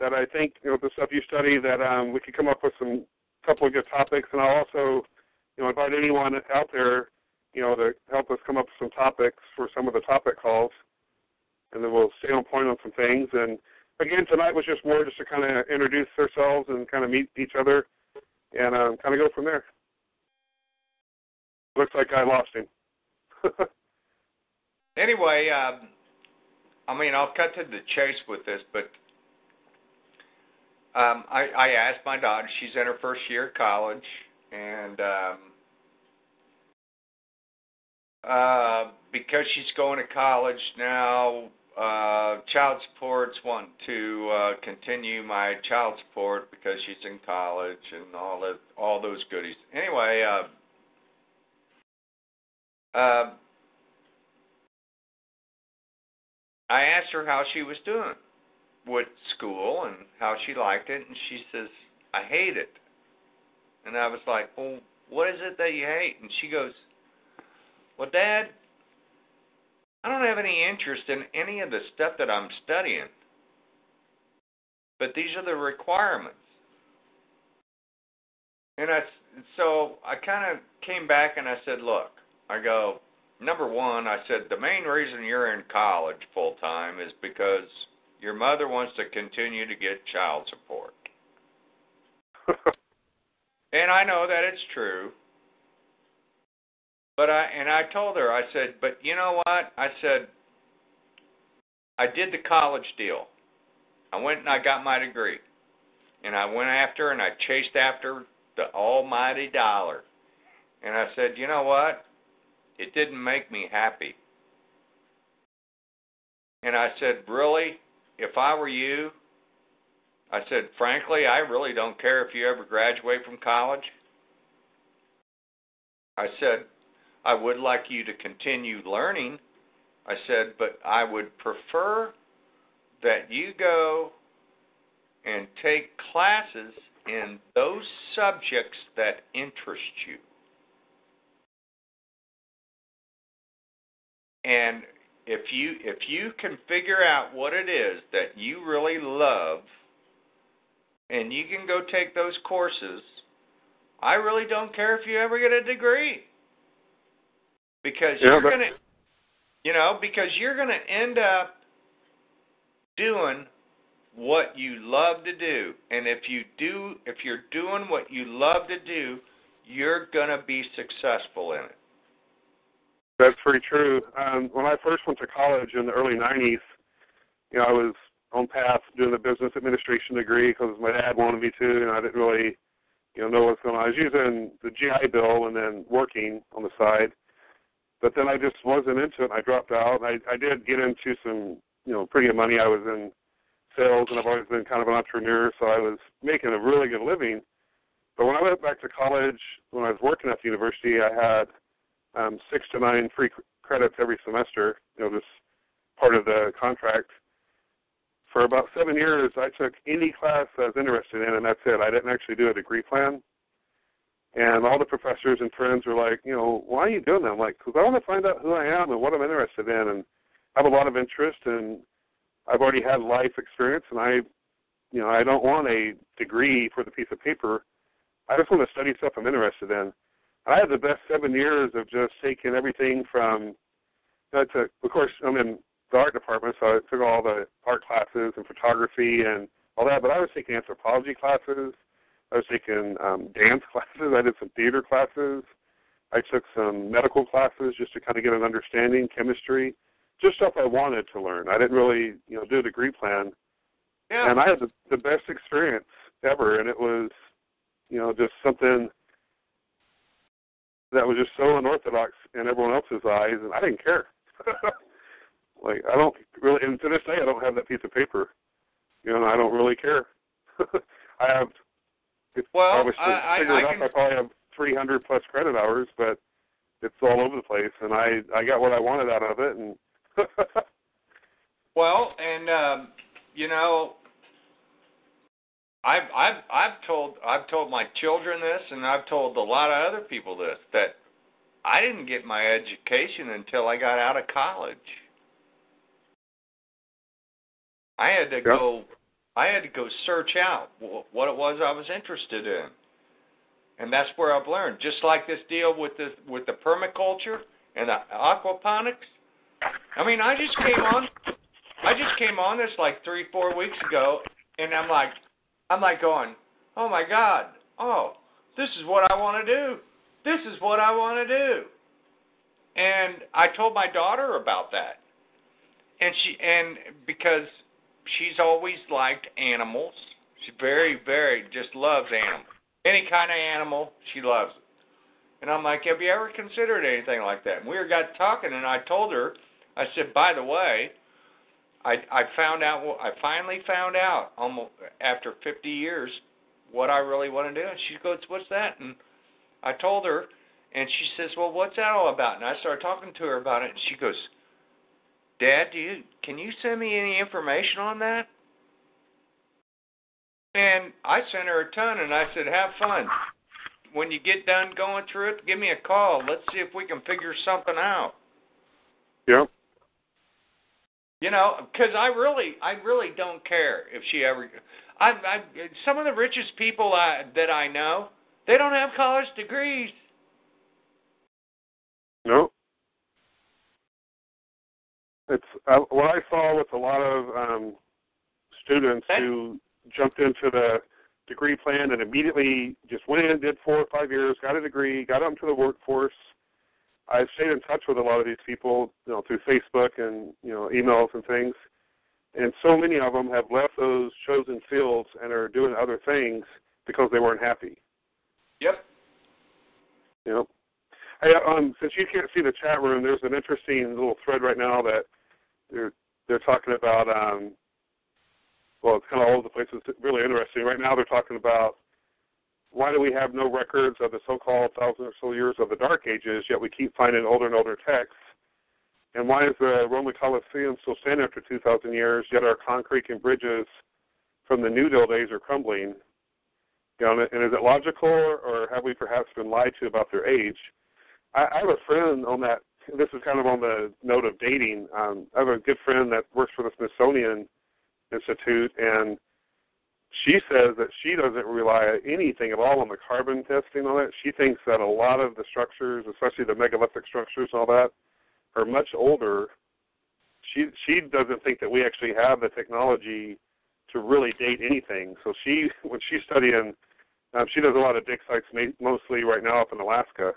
that I think, the stuff you study, that we could come up with some couple of good topics, and I'll also, invite anyone out there, to help us come up with some topics for some of the topic calls, and then we'll stay on point on some things. And again, tonight was just more just to kind of introduce ourselves and kind of meet each other, and kind of go from there. Looks like I lost him.
Anyway, I'll cut to the chase with this, but I asked my daughter, she's in her first year of college, and because she's going to college now, child support's want to continue my child support because she's in college and all those goodies. Anyway, I asked her how she was doing with school and how she liked it, and she says, I hate it. And I was like, well, what is it that you hate? And she goes, well, Dad, I don't have any interest in any of the stuff that I'm studying, but these are the requirements. And so I kind of came back and I said, look, I go, number one, I said, the main reason you're in college full time is because your mother wants to continue to get child support. And I know that it's true. But I told her, I said, but you know what? I said, I did the college deal. I went and I got my degree. And I went after and I chased after the almighty dollar. And I said, you know what? It didn't make me happy. And I said, really? If I were you, I said, frankly, I really don't care if you ever graduate from college. I said, I would like you to continue learning. I said, but I would prefer that you go and take classes in those subjects that interest you. And if you can figure out what it is that you really love, and you can go take those courses, I really don't care if you ever get a degree. Because you're gonna end up doing what you love to do. And if you're doing what you love to do, you're gonna be successful in it.
That's pretty true. When I first went to college in the early 90s, I was on path doing the business administration degree because my dad wanted me to, and I didn't really, know what's going on. I was using the GI Bill and then working on the side, but then I just wasn't into it, and I dropped out. I did get into some, pretty good money. I was in sales, and I've always been kind of an entrepreneur, so I was making a really good living. But when I went back to college, when I was working at the university, I had 6 to 9 free credits every semester, just part of the contract. For about 7 years, I took any class I was interested in, and that's it. I didn't actually do a degree plan. And all the professors and friends were like, why are you doing that? I'm like, because I want to find out who I am and what I'm interested in, and I have a lot of interest, and I've already had life experience, and I don't want a degree for the piece of paper. I just want to study stuff I'm interested in. I had the best 7 years of just taking everything from, of course, I'm in the art department, so I took all the art classes and photography and all that, but I was taking anthropology classes. I was taking dance classes. I did some theater classes. I took some medical classes just to kind of get an understanding, chemistry, just stuff I wanted to learn. I didn't really, do a degree plan.
Yeah.
And I had the best experience ever, and it was, just something that was just so unorthodox in everyone else's eyes, and I didn't care. I don't really, and to this day, I don't have that piece of paper. I don't really care. I have,
well,
I probably have 300 plus credit hours, but it's all over the place, and I got what I wanted out of it, and
well, and I've told my children this, and I've told a lot of other people this, that I didn't get my education until I got out of college. I had to go search out what it was I was interested in, and that's where I've learned. Just like this deal with the permaculture and the aquaponics. I mean, I just came on this like 3-4 weeks ago, and I'm like going, oh my God, this is what I want to do. This is what I want to do. And I told my daughter about that, and because she's always liked animals. She very, very just loves animals. Any kind of animal, she loves it. And I'm like, have you ever considered anything like that? And we got talking, and I told her, I said, by the way, I finally found out, almost after 50 years, what I really want to do. And she goes, what's that? And I told her, and she says, well, what's that all about? And I started talking to her about it, and she goes, Dad, can you send me any information on that? And I sent her a ton, and I said, have fun. When you get done going through it, give me a call. Let's see if we can figure something out.
Yeah.
Because I really don't care if she ever. Some of the richest people that I know, they don't have college degrees.
No. It's what I saw with a lot of students who jumped into the degree plan and immediately just went in, did 4 or 5 years, got a degree, got into the workforce. I've stayed in touch with a lot of these people, through Facebook and, emails and things. And so many of them have left those chosen fields and are doing other things because they weren't happy.
Yep.
Hey, since you can't see the chat room, there's an interesting little thread right now that they're talking about well, it's kind of all over the place. It's really interesting. Right now they're talking about why do we have no records of the so-called 1,000 or so years of the Dark Ages, yet we keep finding older and older texts? And why is the Roman Colosseum still standing after 2,000 years, yet our concrete and bridges from the New Deal days are crumbling? You know, and is it logical, or have we perhaps been lied to about their age? I have a friend on that. This is kind of on the note of dating. I have a good friend that works for the Smithsonian Institute, and she says that she doesn't rely anything at all on the carbon testing on it. She thinks that a lot of the structures, especially the megalithic structures and all that, are much older. She doesn't think that we actually have the technology to really date anything. So when she's studying, she does a lot of dig sites, mostly right now up in Alaska,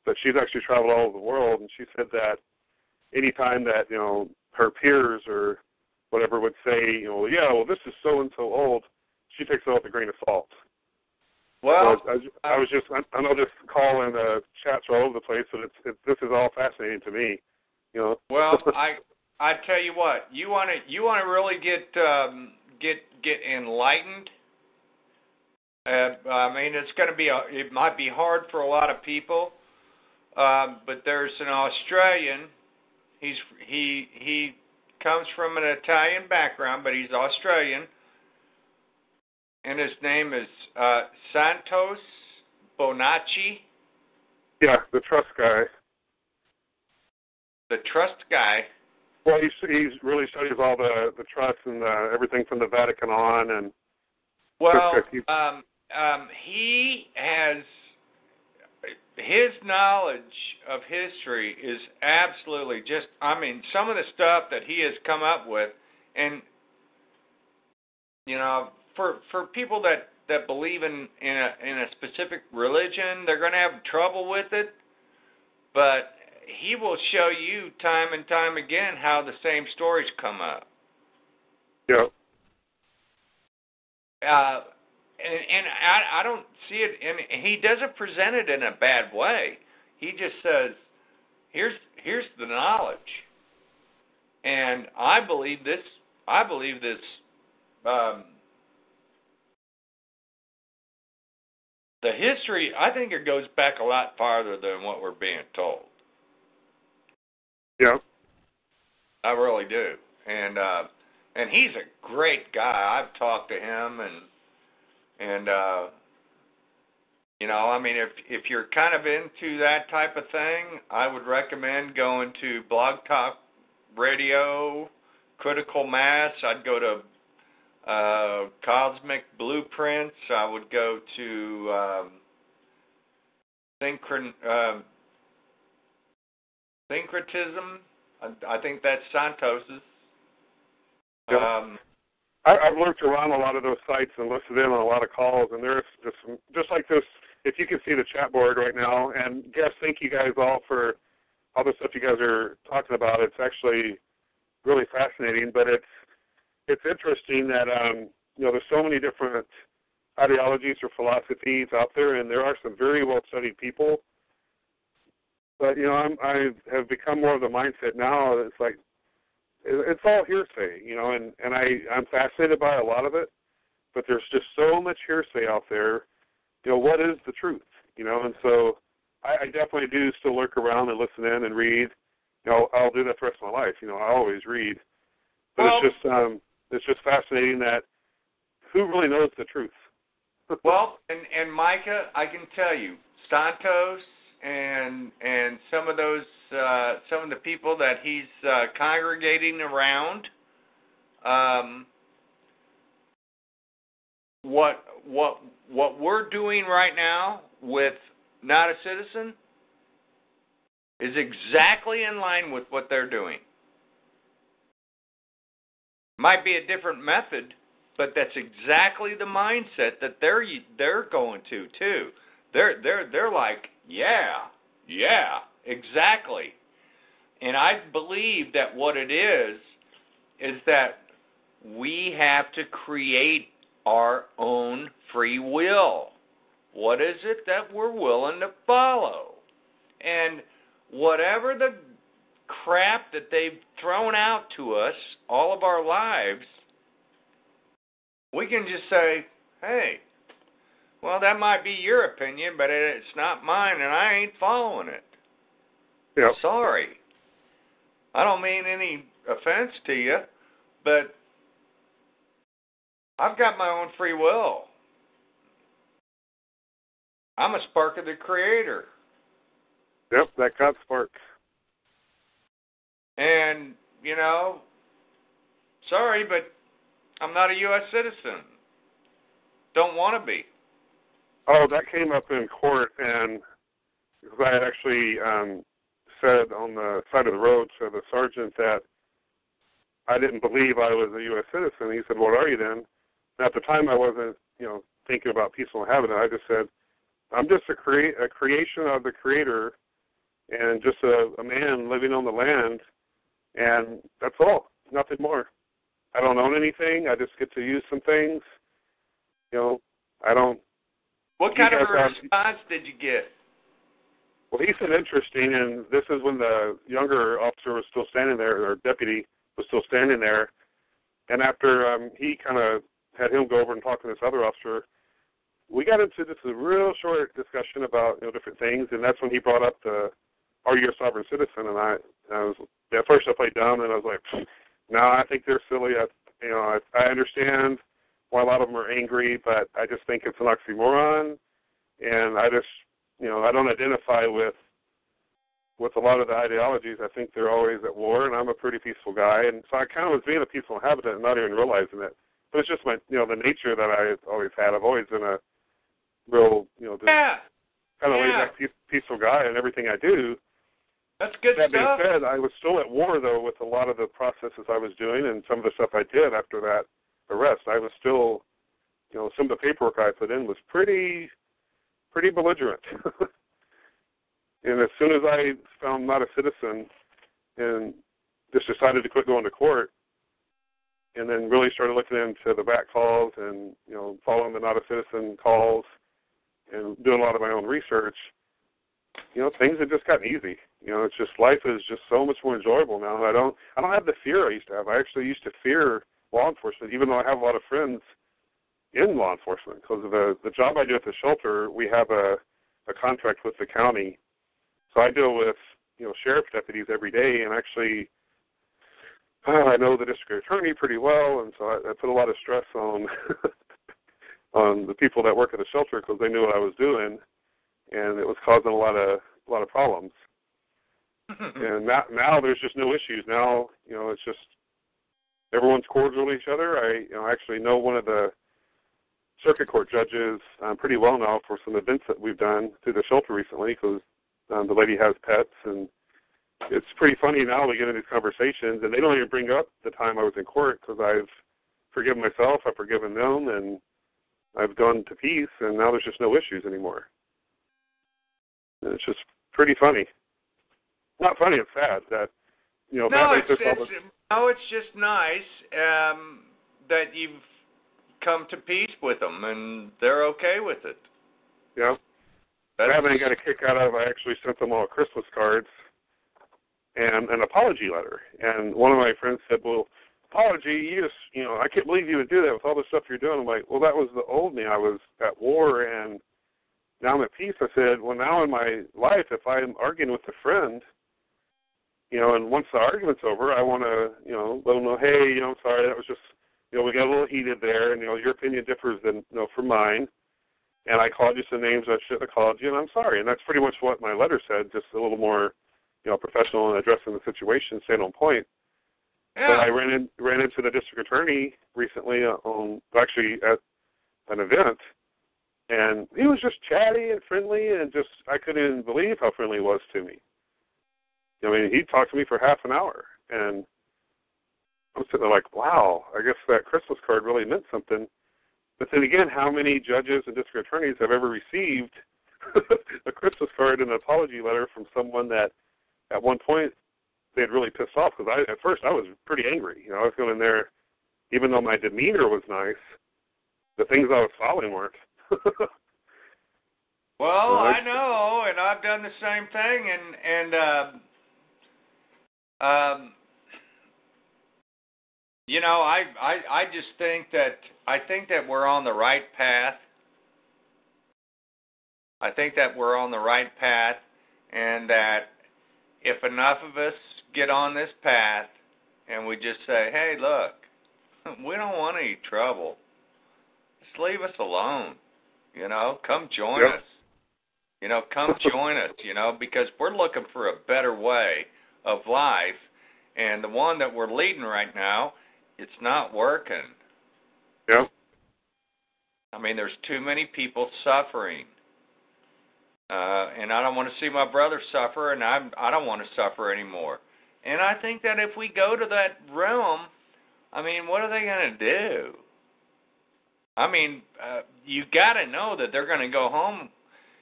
but she's actually traveled all over the world, and she said that anytime that, you know, her peers or whatever would say, you know, yeah, well, this is so-and-so old, she takes it with a grain of salt.
Well,
so I know this call and chats are all over the place, but this is all fascinating to me, you know.
Well, I tell you what, you want to really get enlightened. I mean, it might be hard for a lot of people, but there's an Australian. He comes from an Italian background, but he's Australian, and his name is Santos Bonacci.
Yeah, the trust guy.
The trust guy.
Well, he's really studies all the trusts and everything from the Vatican on, and
well, he has his knowledge of history is absolutely just. I mean, some of the stuff that he has come up with, and you know, for people that believe in a specific religion, they're going to have trouble with it, but he will show you time and time again how the same stories come up.
Yeah.
And I don't see it, and he doesn't present it in a bad way. He just says, "Here's the knowledge," and I believe this. The history, I think it goes back a lot farther than what we're being told.
Yeah.
I really do. And he's a great guy. I've talked to him, and you know, I mean, if you're kind of into that type of thing, I would recommend going to Blog Talk Radio, Critical Mass. I'd go to Cosmic Blueprints. I would go to Syncretism. I think that's Santos's.
Yeah. I've looked around a lot of those sites and listened in on a lot of calls, and there's just like this. If you can see the chat board right now, and guys, thank you guys all for all the stuff you guys are talking about. It's actually really fascinating, but it's interesting that you know, there's so many different ideologies or philosophies out there, and there are some very well-studied people. But you know, I have become more of the mindset now. It's like it's all hearsay, you know, and I'm fascinated by a lot of it, but there's just so much hearsay out there. You know, what is the truth? You know, and so I definitely do still lurk around and listen in and read. You know, I'll do that the rest of my life. You know, I always read, but it's just fascinating that who really knows the truth.
Well, and Micha, I can tell you, Santos and some of those some of the people that he's congregating around, what we're doing right now with Not a Citizen is exactly in line with what they're doing. Might be a different method, but that's exactly the mindset that they're going to too. They're like, yeah, exactly. And I believe that what it is that we have to create our own free will. What is it that we're willing to follow? And whatever the crap that they've thrown out to us all of our lives, we can just say, hey, well, that might be your opinion, but it's not mine, and I ain't following it.
Yep.
Sorry. I don't mean any offense to you, but I've got my own free will. I'm a spark of the Creator.
Yep, that God spark.
And, you know, sorry, but I'm not a U.S. citizen. Don't want to be.
Oh, that came up in court, and I had actually said on the side of the road to the sergeant that I didn't believe I was a U.S. citizen. He said, "What are you then?" And at the time, I wasn't, thinking about peaceful inhabitant. I just said, "I'm just a creation of the Creator, and just a man living on the land, and that's all. Nothing more. I don't own anything. I just get to use some things. I don't."
What kind of a response did you get?
Well, he said interesting, and this is when the younger officer was still standing there, or deputy was still standing there. And after he kind of had him go over and talk to this other officer, we got into just a real short discussion about different things. And that's when he brought up the "Are you a sovereign citizen?" And I was at first I played dumb, and I was like, "No, I think they're silly. I understand why a lot of them are angry, but I just think it's an oxymoron, and I just I don't identify with a lot of the ideologies. I think they're always at war, and I'm a pretty peaceful guy, and so I kind of was being a peaceful inhabitant and not even realizing it. But it's just my the nature that I've always had. I've always been a real just kind of laid back peaceful guy in everything I do."
That's good
stuff.
That
being said, I was still at war though with a lot of the processes I was doing and some of the stuff I did after that arrest. I was still, some of the paperwork I put in was pretty belligerent. And as soon as I found not a citizen and just decided to quit going to court, and then really started looking into the back calls and, following the not a citizen calls and doing a lot of my own research, things have just gotten easy. It's just life is just so much more enjoyable now. I don't have the fear I used to have. I actually used to fear law enforcement, even though I have a lot of friends in law enforcement. Because of the job I do at the shelter, we have a contract with the county. So I deal with, sheriff deputies every day, and actually I know the district attorney pretty well, and so I put a lot of stress on on the people that work at the shelter because they knew what I was doing, and it was causing a lot of problems. And now there's just no issues. Now, it's just everyone's cordial to each other. I actually know one of the circuit court judges pretty well now for some events that we've done through the shelter recently because the lady has pets, and it's pretty funny now we get into these conversations, and they don't even bring up the time I was in court because I've forgiven myself, I've forgiven them, and I've gone to peace, and now there's just no issues anymore. And it's just pretty funny. Not funny, it's sad that,
it's just nice that you've come to peace with them, and they're okay with it.
Yeah. I haven't got a kick out of. I actually sent them all Christmas cards and an apology letter. And one of my friends said, "Well, apology, you just, I can't believe you would do that with all the stuff you're doing." I'm like, "Well, that was the old me. I was at war, and now I'm at peace." I said, "Well, now in my life, if I'm arguing with a friend, and once the argument's over, I want to, let them know, hey, I'm sorry, that was just, we got a little heated there, and, your opinion differs than, from mine. And I called you some names I shouldn't have called you, and I'm sorry." And that's pretty much what my letter said, just a little more, professional in addressing the situation, staying on point. Yeah. But I ran into the district attorney recently actually at an event, and he was just chatty and friendly, and just I couldn't even believe how friendly he was to me. He talked to me for half an hour, and I'm sitting there like, wow, I guess that Christmas card really meant something. But then again, how many judges and district attorneys have ever received a Christmas card and an apology letter from someone that at one point they had really pissed off? Because at first I was pretty angry. I was going in there, even though my demeanor was nice, the things I was following weren't.
Well, I know, and I've done the same thing, and You know, I just think that we're on the right path. I think that we're on the right path, and that if enough of us get on this path and we just say, hey, look, we don't want any trouble. Just leave us alone. You know, come join us. You know, come join us, you know, because we're looking for a better way of life, and the one that we're leading right now, it's not working.
Yeah.
I mean, there's too many people suffering. And I don't want to see my brother suffer, and I don't want to suffer anymore. And I think that if we go to that realm, I mean, what are they going to do? I mean, you got to know that they're going to go home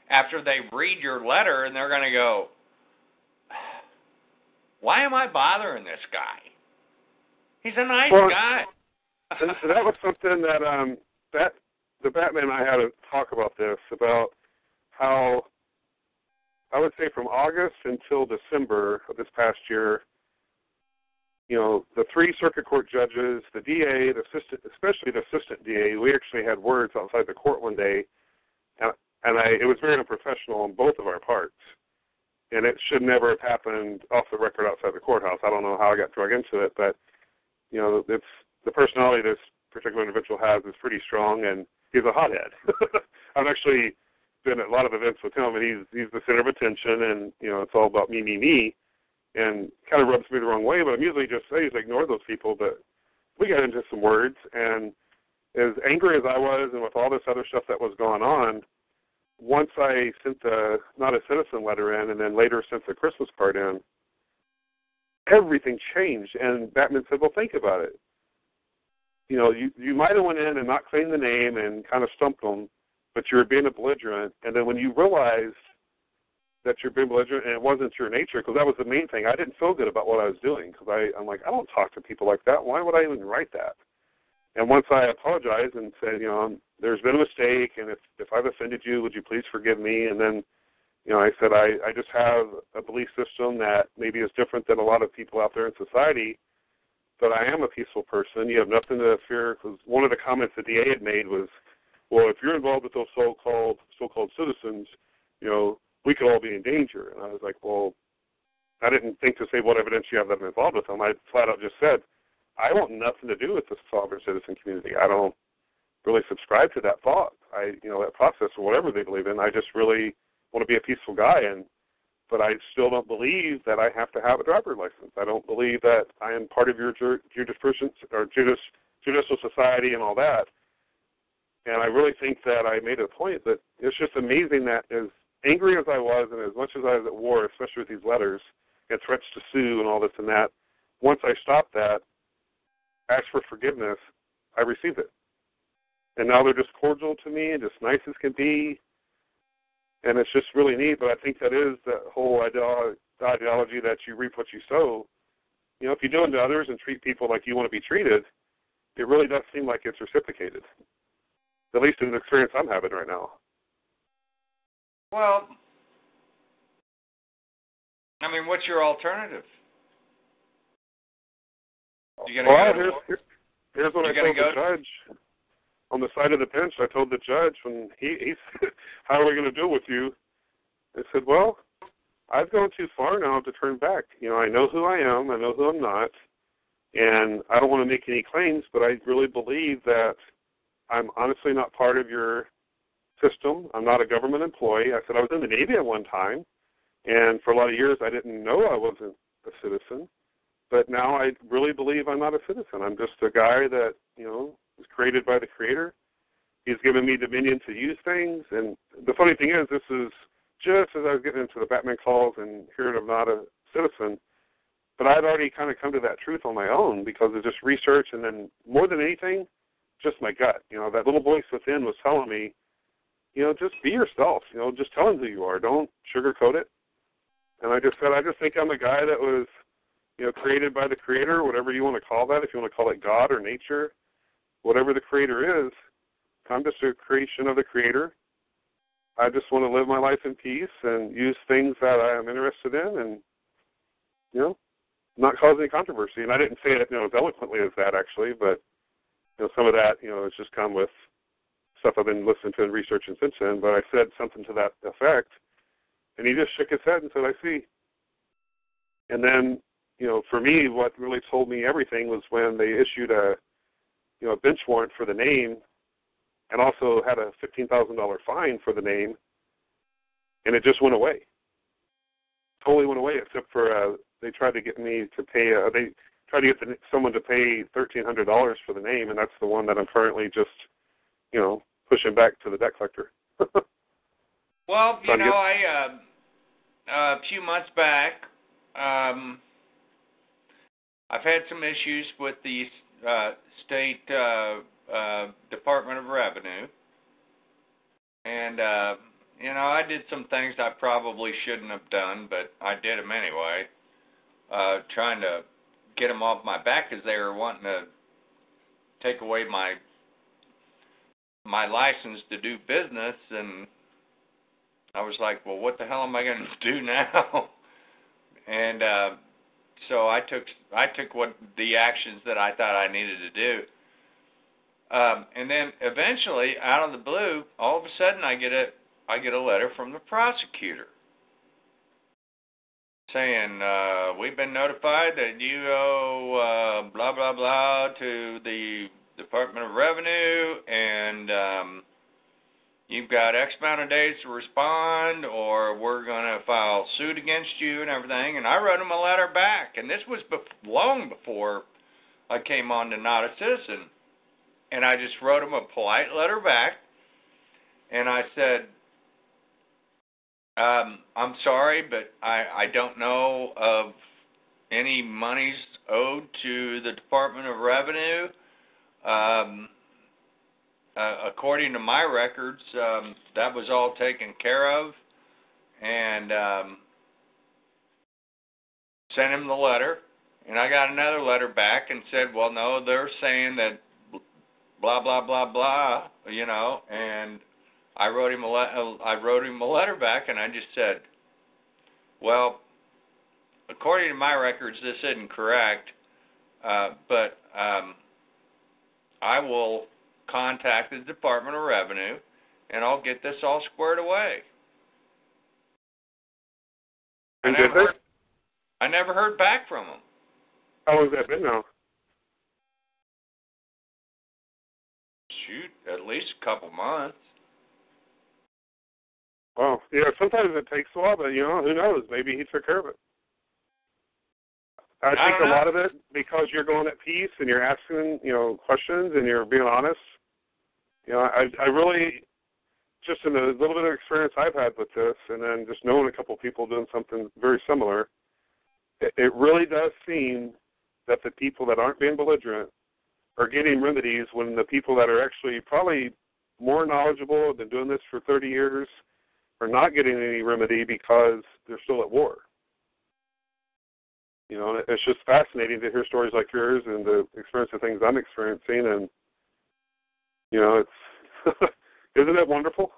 after they read your letter, and they're going to go, why am I bothering this guy? He's a nice guy.
And that was something that the Batman and I had to talk about this, about how I would say from August until December of this past year, you know, the 3 circuit court judges, the DA, the assistant, especially the assistant DA, we actually had words outside the court one day, and it was very unprofessional on both of our parts. And it should never have happened off the record outside the courthouse. I don't know how I got dragged into it, but, you know, it's the personality this particular individual has is pretty strong, and he's a hothead. I've actually been at a lot of events with him, and he's the center of attention, and, you know, it's all about me, and kind of rubs me the wrong way, but I'm usually just ignore those people. But we got into some words, and as angry as I was, and with all this other stuff that was going on, once I sent the not a citizen letter in, and then later sent the Christmas card in, everything changed. And Batman said, well, think about it. You know, you might have went in and not claimed the name and kind of stumped them, but you were being a belligerent. And then when you realized that you're being belligerent and it wasn't your nature, because that was the main thing, I didn't feel good about what I was doing, because I'm like, I don't talk to people like that. Why would I even write that? And once I apologized and said, you know, there's been a mistake, and if I've offended you, would you please forgive me? And then, you know, I said, I just have a belief system that maybe is different than a lot of people out there in society, but I am a peaceful person. You have nothing to fear, because one of the comments the DA had made was, well, if you're involved with those so-called citizens, you know, we could all be in danger. And I was like, well, I didn't think to say what evidence you have that I'm involved with them. I flat out just said, I want nothing to do with the sovereign citizen community. I don't really subscribe to that thought, that process or whatever they believe in. I just really want to be a peaceful guy, but I still don't believe that I have to have a driver's license. I don't believe that I am part of your jurisprudence or judicial society and all that. And I really think that I made a point that it's just amazing that as angry as I was and as much as I was at war, especially with these letters and threats to sue and all this and that, once I stopped that, asked for forgiveness, I received it. And now they're just cordial to me and just nice as can be. And it's just really neat. But I think that is that whole ideology that you reap what you sow. You know, if you do unto others and treat people like you want to be treated, it really does seem like it's reciprocated. At least in the experience I'm having right now.
Well, I mean, what's your alternative?
Here's what I told the judge. On the side of the bench, I told the judge when he said, how are we going to deal with you? I said, well, I've gone too far now to turn back. You know, I know who I am. I know who I'm not. And I don't want to make any claims, but I really believe that I'm honestly not part of your system. I'm not a government employee. I said I was in the Navy at one time, and for a lot of years I didn't know I wasn't a citizen. But now I really believe I'm not a citizen. I'm just a guy that, you know, was created by the Creator. He's given me dominion to use things. And the funny thing is, this is just as I was getting into the Batman calls and hearing I'm not a citizen, but I'd already kind of come to that truth on my own because of just research, and then more than anything, just my gut. You know, that little voice within was telling me, you know, just be yourself. You know, just tell them who you are. Don't sugarcoat it. And I just said, I just think I'm a guy that was, you know, created by the Creator, whatever you want to call that, if you want to call it God or nature, whatever the Creator is, I'm just a creation of the Creator. I just want to live my life in peace and use things that I am interested in, and, you know, not cause any controversy. And I didn't say it, as eloquently as that actually, but some of that, has just come with stuff I've been listening to and researching since then. But I said something to that effect, and he just shook his head and said, "I see." And then, for me, what really told me everything was when they issued a bench warrant for the name, and also had a $15,000 fine for the name, and it just went away. Totally went away, except for they tried to get me to pay. They tried to get someone to pay $1,300 for the name, and that's the one that I'm currently just, pushing back to the debt collector.
Well, a few months back, I've had some issues with the state Department of Revenue, and I did some things I probably shouldn't have done, but I did them anyway, trying to get them off my back because they were wanting to take away my license to do business, and I was like, well, what the hell am I going to do now? And so I took what the actions that I thought I needed to do. And then eventually, out of the blue, all of a sudden I get a letter from the prosecutor saying, we've been notified that you owe blah, blah, blah to the Department of Revenue, and you've got X amount of days to respond, or we're going to file suit against you and everything. And I wrote him a letter back, and this was long before I came on to Not a Citizen. And I just wrote him a polite letter back, and I said, I'm sorry, but I don't know of any monies owed to the Department of Revenue. According to my records, that was all taken care of, and sent him the letter. And I got another letter back and said, well, no, they're saying that blah, blah, blah, blah, and I wrote him a letter back, and I just said, well, according to my records, this isn't correct, but I will contact the Department of Revenue, and I'll get this all squared away.
And
I never heard back from them.
How long has that been now?
Shoot, at least a couple months.
Well, sometimes it takes a while, but, who knows? Maybe he took care of it. I think a lot of it, because you're going at peace and you're asking, questions and you're being honest. I really, just in the little bit of experience I've had with this, and then just knowing a couple of people doing something very similar, it really does seem that the people that aren't being belligerent are getting remedies when the people that are actually probably more knowledgeable, have been doing this for 30 years, are not getting any remedy because they're still at war. It's just fascinating to hear stories like yours and the experience of things I'm experiencing, and, it's, isn't it wonderful?